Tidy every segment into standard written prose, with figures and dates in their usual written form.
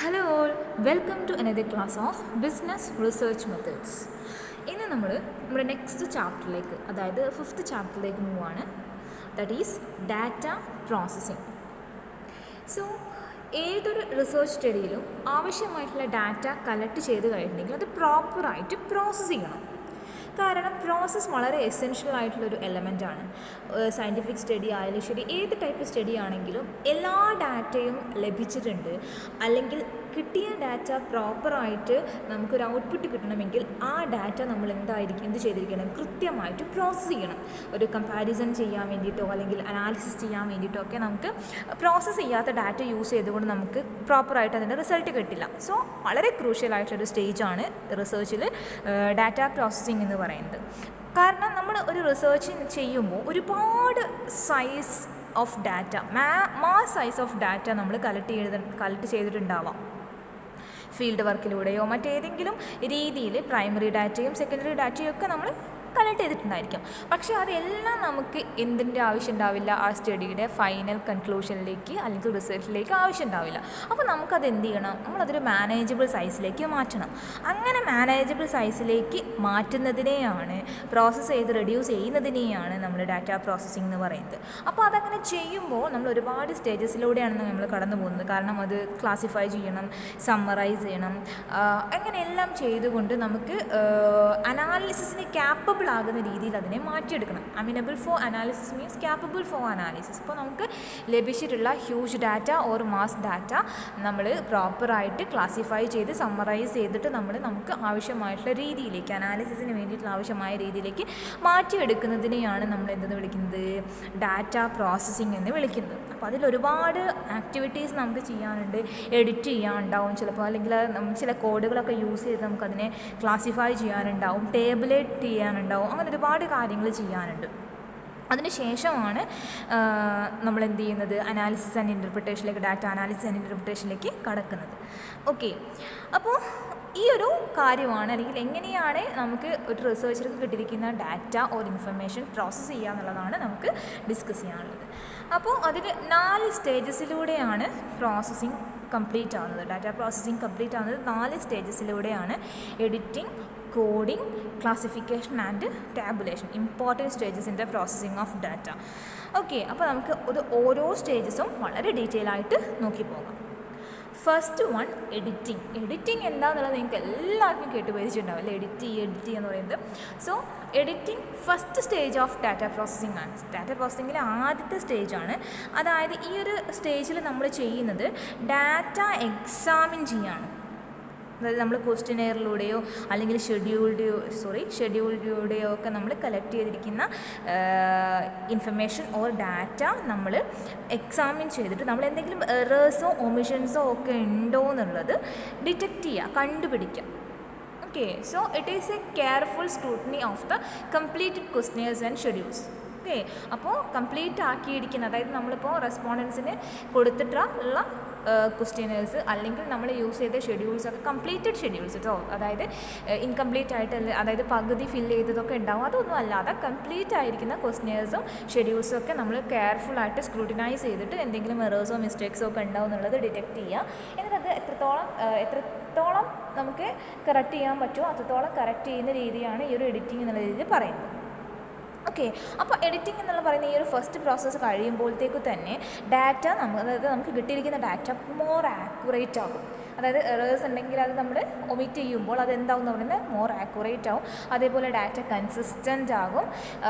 Hello all, welcome to another class of business research methods. ഇന്ന് നമ്മുടെ next ചാപ്റ്ററിലേക്ക്, അതായത് 5th ചാപ്റ്ററിലേക്ക് മൂവ് ആണ്. That is data processing. So ഏതൊരു റിസർച്ച് സ്റ്റഡിയിലും ആവശ്യമായിട്ടുള്ള ഡാറ്റ കളക്ട് ചെയ്ത് കഴിഞ്ഞിട്ടുണ്ടെങ്കിൽ അത് പ്രോപ്പറായിട്ട് പ്രോസസ്സ് ചെയ്യണം. കാരണം പ്രോസസ്സ് വളരെ എസെൻഷ്യൽ ആയിട്ടുള്ളൊരു എലമെൻ്റാണ്. സയൻറ്റിഫിക് സ്റ്റഡി ആയാലും ശരി, ഏത് ടൈപ്പ് സ്റ്റഡി ആണെങ്കിലും എല്ലാ ഡാറ്റയും ലഭിച്ചിട്ടുണ്ട്, അല്ലെങ്കിൽ കിട്ടിയ ഡാറ്റ പ്രോപ്പറായിട്ട് നമുക്കൊരു ഔട്ട്പുട്ട് കിട്ടണമെങ്കിൽ ആ ഡാറ്റ നമ്മൾ എന്ത് ചെയ്തിരിക്കണം, കൃത്യമായിട്ട് പ്രോസസ്സ് ചെയ്യണം. ഒരു കമ്പാരിസൺ ചെയ്യാൻ വേണ്ടിയിട്ടോ അല്ലെങ്കിൽ അനാലിസിസ് ചെയ്യാൻ വേണ്ടിയിട്ടോ ഒക്കെ നമുക്ക് പ്രോസസ്സ് ചെയ്യാത്ത ഡാറ്റ യൂസ് ചെയ്തുകൊണ്ട് നമുക്ക് പ്രോപ്പറായിട്ട് അതിൻ്റെ റിസൾട്ട് കിട്ടില്ല. സോ വളരെ ക്രൂഷ്യലായിട്ടൊരു സ്റ്റേജാണ് റിസർച്ചിൽ ഡാറ്റ പ്രോസസ്സിംഗ് എന്ന് പറയുന്നത്. കാരണം നമ്മൾ ഒരു റിസർച്ച് ചെയ്യുമ്പോൾ ഒരുപാട് size of data, mass size of data നമ്മൾ കളക്ട് ചെയ്തിട്ടുണ്ടാവാം. ഫീൽഡ് വർക്കിലൂടെയോ മറ്റേതെങ്കിലും രീതിയിൽ പ്രൈമറി ഡാറ്റയും സെക്കൻഡറി ഡാറ്റയും ഒക്കെ നമ്മൾ കളക്ട് ചെയ്തിട്ടുണ്ടായിരിക്കും. പക്ഷേ അതെല്ലാം നമുക്ക് എന്തിൻ്റെ ആവശ്യം ഉണ്ടാവില്ല, ആ സ്റ്റഡിയുടെ ഫൈനൽ കൺക്ലൂഷനിലേക്ക് അല്ലെങ്കിൽ റിസൾട്ടിലേക്ക് ആവശ്യം ഉണ്ടാവില്ല. അപ്പോൾ നമുക്കത് എന്ത് ചെയ്യണം, നമ്മളതൊരു മാനേജബിൾ സൈസിലേക്ക് മാറ്റണം. അങ്ങനെ മാനേജബിൾ സൈസിലേക്ക് മാറ്റുന്നതിനെയാണ്, പ്രോസസ്സ് ചെയ്ത് റെഡ്യൂസ് ചെയ്യുന്നതിനെയാണ് നമ്മൾ ഡാറ്റ പ്രോസസ്സിംഗ് എന്ന് പറയുന്നത്. അപ്പോൾ അതങ്ങനെ ചെയ്യുമ്പോൾ നമ്മൾ ഒരുപാട് സ്റ്റേജസിലൂടെയാണ് നമ്മൾ കടന്നു പോകുന്നത്. കാരണം അത് ക്ലാസിഫൈ ചെയ്യണം, സമ്മറൈസ് ചെയ്യണം, അങ്ങനെയെല്ലാം ചെയ്തുകൊണ്ട് നമുക്ക് അനാലിസിസിന് ക്യാപ്പബിൾ ആകുന്ന രീതിയിൽ അതിനെ മാറ്റിയെടുക്കണം. Amenable for analysis means capable for analysis. അപ്പോൾ നമുക്ക് ലഭിച്ചിട്ടുള്ള huge data or mass data നമ്മൾ പ്രോപ്പറായിട്ട് ക്ലാസിഫൈ ചെയ്ത് സമ്മറൈസ് ചെയ്തിട്ട് നമുക്ക് ആവശ്യമായിട്ടുള്ള രീതിയിലേക്ക്, അനാലിസിസിന് വേണ്ടിയിട്ടുള്ള ആവശ്യമായ രീതിയിലേക്ക് മാറ്റിയെടുക്കുന്നതിനെയാണ് നമ്മൾ എന്തെന്ന് വിളിക്കുന്നത്, ഡാറ്റ പ്രോസസ്സിംഗ് എന്ന് വിളിക്കുന്നത്. അപ്പോൾ അതിലൊരുപാട് ആക്ടിവിറ്റീസ് നമുക്ക് ചെയ്യാനുണ്ട്. എഡിറ്റ് ചെയ്യാനുണ്ടാവും ചിലപ്പോൾ, അല്ലെങ്കിൽ ചില കോഡുകളൊക്കെ യൂസ് ചെയ്ത് നമുക്കതിനെ ക്ലാസിഫൈ ചെയ്യാനുണ്ടാവും, ടേബിളേറ്റ് ചെയ്യാനുണ്ടാവും, അങ്ങനെ ഒരുപാട് കാര്യങ്ങൾ ചെയ്യാനുണ്ട്. അതിനുശേഷമാണ് നമ്മൾ എന്ത് ചെയ്യുന്നത്, അനാലിസിസ് ആൻഡ് ഇൻ്റർപ്രിട്ടേഷനിലേക്ക്, ഡാറ്റ അനാലിസിസ് ആൻഡ് ഇൻ്റർപ്രിട്ടേഷനിലേക്ക് കടക്കുന്നത്. ഓക്കെ, അപ്പോൾ ഈ ഒരു കാര്യമാണ്, അല്ലെങ്കിൽ എങ്ങനെയാണ് നമുക്ക് ഒരു റിസർച്ചർക്ക് കിട്ടിയിരിക്കുന്ന ഡാറ്റ ഓർ ഇൻഫർമേഷൻ പ്രോസസ്സ് ചെയ്യുക എന്നുള്ളതാണ് നമുക്ക് ഡിസ്കസ് ചെയ്യാനുള്ളത്. അപ്പോൾ അതിൽ 4 സ്റ്റേജസിലൂടെയാണ് പ്രോസസ്സിങ് കംപ്ലീറ്റ് ആവുന്നത്. ഡാറ്റ പ്രോസസ്സിങ് കംപ്ലീറ്റ് ആവുന്നത് 4 സ്റ്റേജസിലൂടെയാണ്. Editing, coding, classification and tabulation, important stages in the processing of data. Okay, അപ്പോൾ നമുക്ക് ഓരോ സ്റ്റേജസും വളരെ ഡീറ്റെയിൽ ആയിട്ട് നോക്കി പോകാം. First one, editing. എഡിറ്റിംഗ് എന്താണെന്നുള്ളത് നിങ്ങൾക്ക് എല്ലാവർക്കും കേട്ട് പരിചയമുണ്ടാവും അല്ലേ, എഡിറ്റ് എന്ന് പറയുന്നത്. So editing first stage of data processing ആണ്. ഡാറ്റ പ്രോസസ്സിങ്ങിലെ ആദ്യത്തെ സ്റ്റേജാണ്. അതായത് ഈ ഒരു സ്റ്റേജിൽ നമ്മൾ ചെയ്യുന്നത് ഡാറ്റ എക്സാമിൻ ചെയ്യാണ്. അതായത് നമ്മൾ ക്വസ്റ്റ്യനെയറിലൂടെയോ അല്ലെങ്കിൽ ഷെഡ്യൂളിലൂടെയോ ഒക്കെ നമ്മൾ കളക്ട് ചെയ്തിരിക്കുന്ന ഇൻഫർമേഷൻ ഓർ ഡാറ്റ നമ്മൾ എക്സാമിൻ ചെയ്തിട്ട് നമ്മൾ എന്തെങ്കിലും എറേഴ്സോ ഒമിഷൻസോ ഒക്കെ ഉണ്ടോ എന്നുള്ളത് ഡിറ്റക്റ്റ് ചെയ്യുക, കണ്ടുപിടിക്കുക. Okay, so it is a careful scrutiny of the completed questionnaires and schedules. Okay, അപ്പോൾ കംപ്ലീറ്റ് ആക്കിയിരിക്കുന്ന, അതായത് നമ്മളിപ്പോൾ റെസ്പോണ്ടൻസിന് കൊടുത്തിട്ടുള്ള ക്വസ്റ്റ്യനേഴ്സ് അല്ലെങ്കിൽ നമ്മൾ യൂസ് ചെയ്ത ഷെഡ്യൂൾസൊക്കെ കംപ്ലീറ്റഡ് ഷെഡ്യൂൾസ് കേട്ടോ, അതായത് ഇൻകംപ്ലീറ്റ് ആയിട്ട്, അതായത് പകുതി ഫില്ല് ചെയ്തതൊക്കെ ഉണ്ടാവും, അതൊന്നും അല്ലാതെ കംപ്ലീറ്റ് ആയിരിക്കുന്ന ക്വസ്റ്റ്യനേഴ്സും ഷെഡ്യൂൾസും ഒക്കെ നമ്മൾ കെയർഫുള്ളായിട്ട് സ്ക്രൂട്ടിനൈസ് ചെയ്തിട്ട് എന്തെങ്കിലും എറേഴ്സോ മിസ്റ്റേക്സോ ഒക്കെ ഉണ്ടാവും എന്നുള്ളത് ഡിറ്റക്റ്റ് ചെയ്യുക. എന്നിട്ട് അത് എത്രത്തോളം നമുക്ക് കറക്റ്റ് ചെയ്യാൻ പറ്റുമോ അത്രത്തോളം കറക്റ്റ് ചെയ്യുന്ന രീതിയാണ് ഈ ഒരു എഡിറ്റിംഗ് എന്നുള്ള രീതിയിൽ പറയുന്നത്. ഓക്കെ, അപ്പോൾ എഡിറ്റിംഗ് എന്നുള്ള പറയുന്ന ഈ ഒരു ഫസ്റ്റ് പ്രോസസ്സ് കഴിയുമ്പോഴത്തേക്ക് തന്നെ ഡാറ്റ അതായത് നമുക്ക് കിട്ടിയിരിക്കുന്ന ഡാറ്റ മോർ ആക്യുറേറ്റ് ആകും. അതായത് എറേഴ്സ് ഉണ്ടെങ്കിൽ അത് നമ്മൾ ഒമിറ്റ് ചെയ്യുമ്പോൾ അതെന്താവും എന്ന് പറയുന്നത് മോർ ആക്യുറേറ്റ് ആവും. അതേപോലെ ഡാറ്റ കൺസിസ്റ്റൻ്റ് ആകും.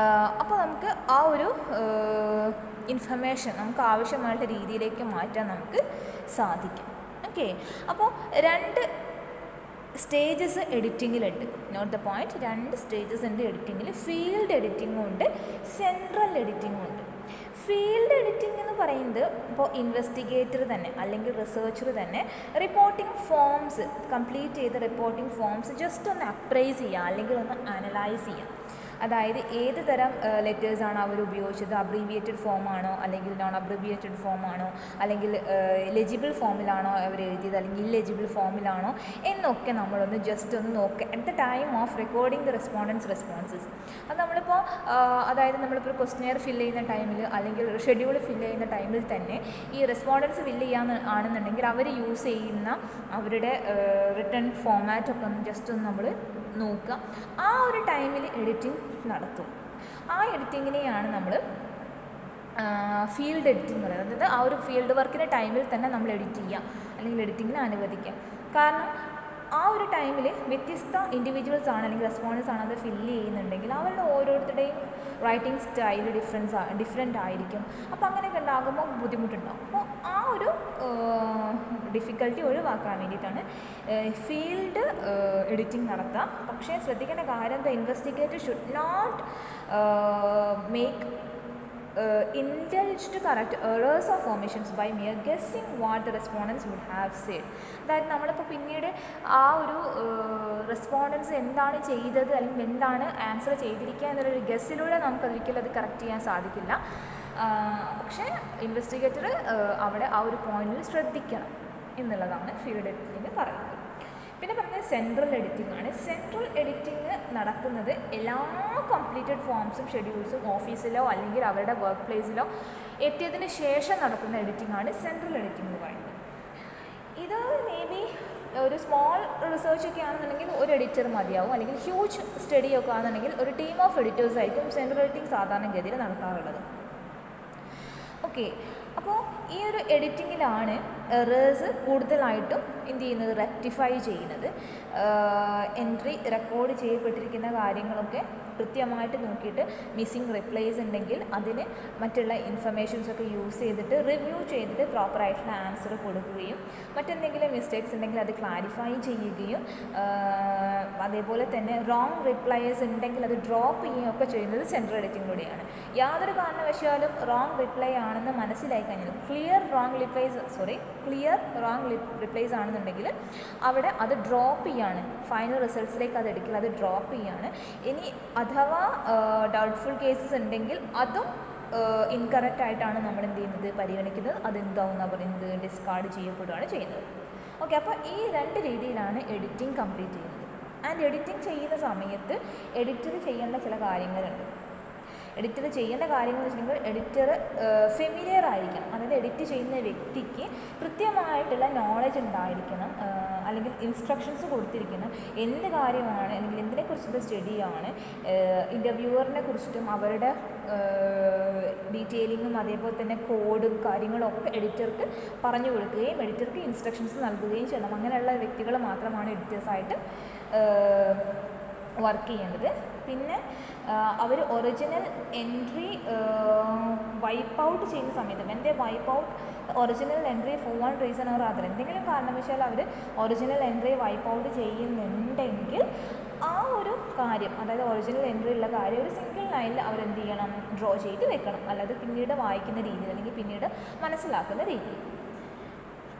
അപ്പോൾ നമുക്ക് ആ ഒരു ഇൻഫർമേഷൻ നമുക്ക് ആവശ്യമായിട്ടുള്ള രീതിയിലേക്ക് മാറ്റാൻ നമുക്ക് സാധിക്കും. ഓക്കെ, അപ്പോൾ 2 സ്റ്റേജസ് എഡിറ്റിങ്ങിലുണ്ട്. നോട്ട് ദ പോയിൻറ്റ്, 2 സ്റ്റേജസ് ഉണ്ട് എഡിറ്റിങ്ങിൽ. ഫീൽഡ് എഡിറ്റിങ്ങും ഉണ്ട്, സെൻട്രൽ എഡിറ്റിങ്ങും ഉണ്ട്. ഫീൽഡ് എഡിറ്റിംഗ് എന്ന് പറയുന്നത് ഇപ്പോൾ ഇൻവെസ്റ്റിഗേറ്റർ തന്നെ അല്ലെങ്കിൽ റിസർച്ചർ തന്നെ റിപ്പോർട്ടിംഗ് ഫോംസ്, കംപ്ലീറ്റ് ചെയ്ത റിപ്പോർട്ടിംഗ് ഫോംസ് ജസ്റ്റ് ഒന്ന് അപ്രൈസ് ചെയ്യുക അല്ലെങ്കിൽ ഒന്ന് അനലൈസ് ചെയ്യുക. അതായത് ഏത് തരം ലെറ്റേഴ്സാണ് അവർ ഉപയോഗിച്ചത്, അബ്രീവിയേറ്റഡ് ഫോമാണോ അല്ലെങ്കിൽ നോൺ അബ്രീവിയേറ്റഡ് ഫോമാണോ, അല്ലെങ്കിൽ ലെജിബിൾ ഫോമിലാണോ അവർ എഴുതിയത് അല്ലെങ്കിൽ ഇല്ലെജിബിൾ ഫോമിലാണോ എന്നൊക്കെ നമ്മളൊന്ന് ജസ്റ്റ് ഒന്ന് നോക്കുക at the time of recording the responses. അത് നമ്മളിപ്പോൾ അതായത് നമ്മളിപ്പോൾ ക്വസ്റ്റ്യനെയർ ഫില്ല് ചെയ്യുന്ന ടൈമിൽ അല്ലെങ്കിൽ ഷെഡ്യൂൾ ഫില്ല് ചെയ്യുന്ന ടൈമിൽ തന്നെ ഈ റെസ്പോണ്ടൻസ് ഫില്ല് ചെയ്യാൻ ആണെന്നുണ്ടെങ്കിൽ അവർ യൂസ് ചെയ്യുന്ന അവരുടെ റിട്ടേൺ ഫോമാറ്റൊക്കെ ഒന്ന് ജസ്റ്റ് ഒന്ന് നമ്മൾ നോക്കുക. ആ ഒരു ടൈമിൽ എഡിറ്റിംഗ് നടത്തും. ആ എഡിറ്റിങ്ങിനെയാണ് നമ്മൾ ഫീൽഡ് എഡിറ്റിംഗ് എന്ന് പറയുന്നത്. അതായത് ആ ഒരു ഫീൽഡ് വർക്കിൻ്റെ ടൈമിൽ തന്നെ നമ്മൾ എഡിറ്റ് ചെയ്യുക അല്ലെങ്കിൽ എഡിറ്റിങ്ങിന് അനുവദിക്കുക. കാരണം ആ ഒരു ടൈമിൽ വ്യത്യസ്ത ഇൻഡിവിജ്വൽസ് ആണ് അല്ലെങ്കിൽ റെസ്പോണ്ടൻസ് ആണ് അത് ഫില്ല് ചെയ്യുന്നുണ്ടെങ്കിൽ അവരുടെ ഓരോരുത്തരുടെയും റൈറ്റിംഗ് സ്റ്റൈൽ ഡിഫറെൻ്റ് ആയിരിക്കും. അപ്പോൾ അങ്ങനെയൊക്കെ ഉണ്ടാകുമ്പോൾ ബുദ്ധിമുട്ടുണ്ടാകും. അപ്പോൾ ആ ഒരു ഡിഫിക്കൽട്ടി ഒഴിവാക്കാൻ വേണ്ടിയിട്ടാണ് ഫീൽഡ് എഡിറ്റിംഗ് നടത്തുക. പക്ഷേ ശ്രദ്ധിക്കേണ്ട കാര്യം the investigator should not make indulged to correct errors or omissions by mere guessing what the respondents would have said. അതായത് നമ്മളിപ്പോൾ പിന്നീട് ആ ഒരു റെസ്പോണ്ടൻസ് എന്താണ് ചെയ്തത് അല്ലെങ്കിൽ എന്താണ് ആൻസർ ചെയ്തിരിക്കുക എന്നുള്ളൊരു ഗസ്സിലൂടെ നമുക്കൊരിക്കലും അത് കറക്റ്റ് ചെയ്യാൻ സാധിക്കില്ല. പക്ഷേ ഇൻവെസ്റ്റിഗേറ്റർ അവിടെ ആ ഒരു പോയിന്റിൽ ശ്രദ്ധിക്കണം എന്നുള്ളതാണ് ഫീൽഡ് എഡിറ്റിംഗ് പറയുന്നത്. പിന്നെ പറഞ്ഞത് സെൻട്രൽ എഡിറ്റിംഗ് ആണ്. സെൻട്രൽ എഡിറ്റിംഗ് നടക്കുന്നത് എല്ലാ കംപ്ലീറ്റഡ് ഫോംസും ഷെഡ്യൂൾസും ഓഫീസിലോ അല്ലെങ്കിൽ അവരുടെ വർക്ക് പ്ലേസിലോ എത്തിയതിന് ശേഷം നടക്കുന്ന എഡിറ്റിംഗ് ആണ് സെൻട്രൽ എഡിറ്റിംഗ് എന്ന് പറയുന്നത്. ഇത് മേ ബി ഒരു സ്മോൾ റിസർച്ച് ഒക്കെ ആണെന്നുണ്ടെങ്കിൽ ഒരു എഡിറ്റർ മതിയാവും, അല്ലെങ്കിൽ ഹ്യൂജ് സ്റ്റഡി ഒക്കെ ആണെന്നുണ്ടെങ്കിൽ ഒരു ടീം ഓഫ് എഡിറ്റേഴ്സ് ആയിരിക്കും സെൻട്രൽ എഡിറ്റിംഗ് സാധാരണഗതിയിൽ നടത്താറുള്ളത്. ഓക്കെ, അപ്പോൾ ഈ ഒരു എഡിറ്റിങ്ങിലാണ് എറേഴ്സ് കൂടുതലായിട്ടും എന്ത് ചെയ്യുന്നത്, റെക്ടിഫൈ ചെയ്യുന്നത്. എൻട്രി റെക്കോർഡ് ചെയ്യപ്പെട്ടിരിക്കുന്ന കാര്യങ്ങളൊക്കെ കൃത്യമായിട്ട് നോക്കിയിട്ട് മിസ്സിംഗ് റിപ്ലൈസ് ഉണ്ടെങ്കിൽ അതിന് മറ്റുള്ള ഇൻഫർമേഷൻസൊക്കെ യൂസ് ചെയ്തിട്ട് റിവ്യൂ ചെയ്തിട്ട് പ്രോപ്പറായിട്ടുള്ള ആൻസർ കൊടുക്കുകയും മറ്റെന്തെങ്കിലും മിസ്റ്റേക്സ് ഉണ്ടെങ്കിൽ അത് ക്ലാരിഫൈ ചെയ്യുകയും അതേപോലെ തന്നെ റോങ് റിപ്ലൈസ് ഉണ്ടെങ്കിൽ അത് ഡ്രോപ്പ് ചെയ്യുകയൊക്കെ ചെയ്യുന്നത് സെൻട്രൽ എഡിറ്റിങ്ങിലൂടെയാണ്. യാതൊരു കാരണവശാലും റോങ് റിപ്ലൈ ആണെന്ന് മനസ്സിലായി കഴിഞ്ഞാൽ ക്ലിയർ റോങ് റിപ്ലൈസ് ആണെന്നുണ്ടെങ്കിൽ അവിടെ അത് ഡ്രോപ്പ് ചെയ്യാണ്, ഫൈനൽ റിസൾട്ട്സിലേക്ക് അത് എടുക്കില്ല, അത് ഡ്രോപ്പ് ചെയ്യാണ്. ഇനി അഥവാ ഡൗട്ട്ഫുൾ കേസസ് ഉണ്ടെങ്കിൽ അതും ഇൻകറക്റ്റ് ആയിട്ടാണ് നമ്മൾ എന്ത് ചെയ്യുന്നത്, പരിഗണിക്കുന്നത്. അതെന്താവുന്ന പറയുന്നത് ഡിസ്കാർഡ് ചെയ്യപ്പെടുകയാണ് ചെയ്യുന്നത്. ഓക്കെ, അപ്പോൾ ഈ രണ്ട് രീതിയിലാണ് എഡിറ്റിംഗ് കംപ്ലീറ്റ് ചെയ്യുന്നത്. ആൻഡ് എഡിറ്റിംഗ് ചെയ്യുന്ന സമയത്ത് എഡിറ്റർ ചെയ്യേണ്ട ചില കാര്യങ്ങളുണ്ട്. എഡിറ്റർ ചെയ്യേണ്ട കാര്യങ്ങൾ എന്ന് വെച്ചിട്ടുണ്ടെങ്കിൽ എഡിറ്റർ ഫെമിലിയർ ആയിരിക്കണം. അതായത് എഡിറ്റ് ചെയ്യുന്ന വ്യക്തിക്ക് കൃത്യമായിട്ടുള്ള നോളജ് ഉണ്ടായിരിക്കണം, അല്ലെങ്കിൽ ഇൻസ്ട്രക്ഷൻസ് കൊടുത്തിരിക്കണം. എന്ത് കാര്യമാണ് അല്ലെങ്കിൽ എന്തിനെക്കുറിച്ചുള്ള സ്റ്റഡിയാണ്, ഇൻ്റർവ്യൂവറിനെ കുറിച്ചിട്ടും അവരുടെ ഡീറ്റെയിലിങ്ങും അതേപോലെ തന്നെ കോഡും കാര്യങ്ങളും ഒക്കെ എഡിറ്റർക്ക് പറഞ്ഞു കൊടുക്കുകയും എഡിറ്റർക്ക് ഇൻസ്ട്രക്ഷൻസ് നൽകുകയും ചെയ്യണം. അങ്ങനെയുള്ള വ്യക്തികൾ മാത്രമാണ് എഡിറ്റേഴ്സായിട്ട് വർക്ക് ചെയ്യേണ്ടത്. പിന്നെ അവർ ഒറിജിനൽ എൻട്രി വൈപ്പ് ഔട്ട് ചെയ്യുന്ന സമയത്ത് എൻ്റെ wipe out original entry four one reason or other എന്തെങ്കിലും കാരണവശാൽ അവർ ഒറിജിനൽ എൻട്രി വൈപ്പ് ഔട്ട് ചെയ്യുന്നുണ്ടെങ്കിൽ ആ ഒരു കാര്യം, അതായത് ഒറിജിനൽ എൻട്രി ഉള്ള കാര്യം ഒരു സിംഗിൾ ലൈനിൽ അവരെന്ത് ചെയ്യണം, ഡ്രോ ചെയ്ത് വെക്കണം. അല്ലാതെ പിന്നീട് വായിക്കുന്ന രീതിയിൽ അല്ലെങ്കിൽ പിന്നീട് മനസ്സിലാക്കുന്ന രീതിയിൽ.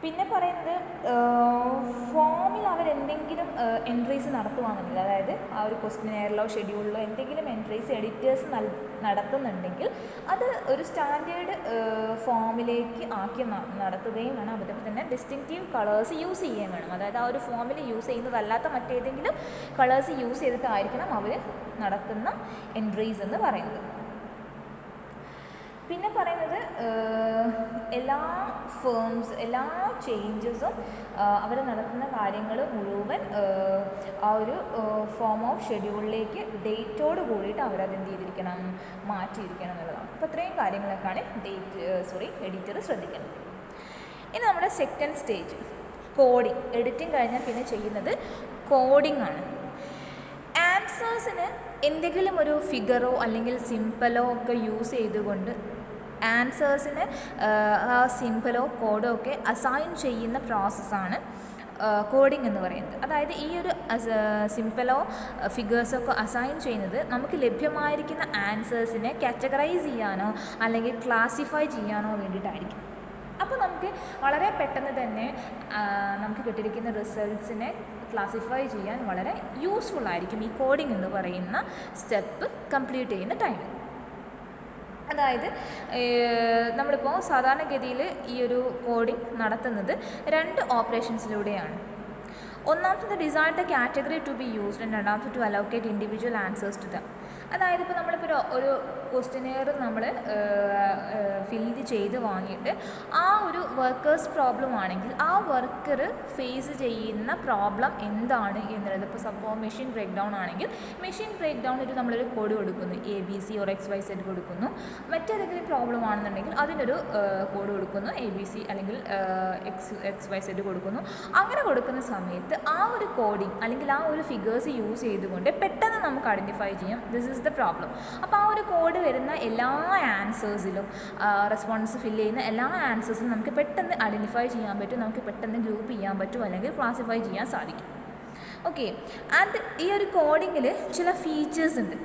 പിന്നെ പറയുന്നത് ഫോമിൽ അവരെന്തെങ്കിലും എൻട്രീസ് നടത്തുകയാണെങ്കിൽ, അതായത് ആ ഒരു ക്വസ്റ്റ്യനെയറിലോ ഷെഡ്യൂളിലോ എന്തെങ്കിലും എൻട്രീസ് എഡിറ്റേഴ്സ് നടത്തുന്നുണ്ടെങ്കിൽ അത് ഒരു സ്റ്റാൻഡേർഡ് ഫോമിലേക്ക് ആക്കി നടത്തുകയും വേണം. അതുപോലെ തന്നെ ഡിസ്റ്റിങ്റ്റീവ് കളേഴ്സ് യൂസ് ചെയ്യുകയും വേണം. അതായത് ആ ഒരു ഫോമിൽ യൂസ് ചെയ്യുന്നതല്ലാത്ത മറ്റേതെങ്കിലും കളേഴ്സ് യൂസ് ചെയ്തിട്ടായിരിക്കണം അവർ നടത്തുന്ന എൻട്രീസ് എന്ന് പറയുന്നത്. പിന്നെ പറയുന്നത് എല്ലാ ഫേംസ് എല്ലാ ചേഞ്ചസും അവർ നടത്തുന്ന കാര്യങ്ങൾ മുഴുവൻ ആ ഒരു ഫോം ഓഫ് ഷെഡ്യൂളിലേക്ക് ഡേറ്റോട് കൂടിയിട്ട് അവരതെന്ത് ചെയ്തിരിക്കണം, മാറ്റിയിരിക്കണം എന്നുള്ളതാണ്. അപ്പോൾ ഇത്രയും കാര്യങ്ങളൊക്കെയാണ് എഡിറ്റർ ശ്രദ്ധിക്കുന്നത്. ഇനി നമ്മുടെ സെക്കൻഡ് സ്റ്റേജ് കോഡിങ്. എഡിറ്റിംഗ് കഴിഞ്ഞാൽ പിന്നെ ചെയ്യുന്നത് കോഡിംഗ് ആണ്. ആൻസേഴ്സിന് എന്തെങ്കിലും ഒരു ഫിഗറോ അല്ലെങ്കിൽ സിംബലോ ഒക്കെ യൂസ് ചെയ്തുകൊണ്ട് ആൻസേഴ്സിന് ആ സിംബലോ കോഡോ ഒക്കെ അസൈൻ ചെയ്യുന്ന പ്രോസസ്സാണ് കോഡിംഗ് എന്ന് പറയുന്നത്. അതായത് ഈ ഒരു സിംബലോ ഫിഗേഴ്സൊക്കെ അസൈൻ ചെയ്യുന്നത് നമുക്ക് ലഭ്യമായിരിക്കുന്ന ആൻസേഴ്സിനെ കാറ്റഗറൈസ് ചെയ്യാനോ അല്ലെങ്കിൽ ക്ലാസിഫൈ ചെയ്യാനോ വേണ്ടിയിട്ടായിരിക്കും. അപ്പോൾ നമുക്ക് വളരെ പെട്ടെന്ന് തന്നെ നമുക്ക് കിട്ടിയിരിക്കുന്ന റിസൾട്ട്സിനെ ക്ലാസിഫൈ ചെയ്യാൻ വളരെ യൂസ്ഫുൾ ആയിരിക്കും ഈ കോഡിംഗ് എന്ന് പറയുന്ന സ്റ്റെപ്പ് കംപ്ലീറ്റ് ചെയ്യുന്ന ടൈം. അതായത് നമ്മളിപ്പോൾ സാധാരണഗതിയിൽ ഈ ഒരു കോഡിംഗ് നടത്തുന്നത് 2 ഓപ്പറേഷൻസിലൂടെയാണ്. ഒന്നാമത്തെ design the category to be used and രണ്ടാമത്തെ to allocate individual answers to them. അതായത് ഇപ്പോൾ നമ്മളിപ്പോൾ ഒരു ക്വസ്റ്റ്യനെയർ നമ്മൾ ഫില്ല് ചെയ്ത് വാങ്ങിയിട്ട് ആ ഒരു വർക്കേഴ്സ് പ്രോബ്ലം ആണെങ്കിൽ ആ വർക്കർ ഫേസ് ചെയ്യുന്ന പ്രോബ്ലം എന്താണ് എന്നുള്ളത്, ഇപ്പോൾ സപ്പോസ് മെഷീൻ ബ്രേക്ക് ഡൗൺ ആണെങ്കിൽ മെഷീൻ ബ്രേക്ക് ഡൗണിൽ നമ്മളൊരു കോഡ് കൊടുക്കുന്നു, ABC or XYZ കൊടുക്കുന്നു. മറ്റേതെങ്കിലും പ്രോബ്ലം ആണെന്നുണ്ടെങ്കിൽ അതിനൊരു കോഡ് കൊടുക്കുന്നു, ABC അല്ലെങ്കിൽ XYZ കൊടുക്കുന്നു. അങ്ങനെ കൊടുക്കുന്ന സമയത്ത് ആ ഒരു കോഡിങ് അല്ലെങ്കിൽ ആ ഒരു ഫിഗേഴ്സ് യൂസ് ചെയ്തുകൊണ്ട് പെട്ടെന്ന് നമുക്ക് ഐഡൻറ്റിഫൈ ചെയ്യാം ദിസ് ഈസ് ദ പ്രോബ്ലം. അപ്പോൾ ആ ഒരു കോഡ് വരുന്ന എല്ലാ ആൻസേഴ്സിലും റെസ്പോൺസ് ഫില്ല് ചെയ്യുന്ന എല്ലാ ആൻസേഴ്സിലും നമുക്ക് പെട്ടെന്ന് ഐഡൻറ്റിഫൈ ചെയ്യാൻ പറ്റും, നമുക്ക് പെട്ടെന്ന് ഗ്രൂപ്പ് ചെയ്യാൻ പറ്റും അല്ലെങ്കിൽ ക്ലാസിഫൈ ചെയ്യാൻ സാധിക്കും. ഓക്കെ, ആൻഡ് ഈ ഒരു കോഡിങ്ങിൽ ചില ഫീച്ചേഴ്സ് ഉണ്ട്.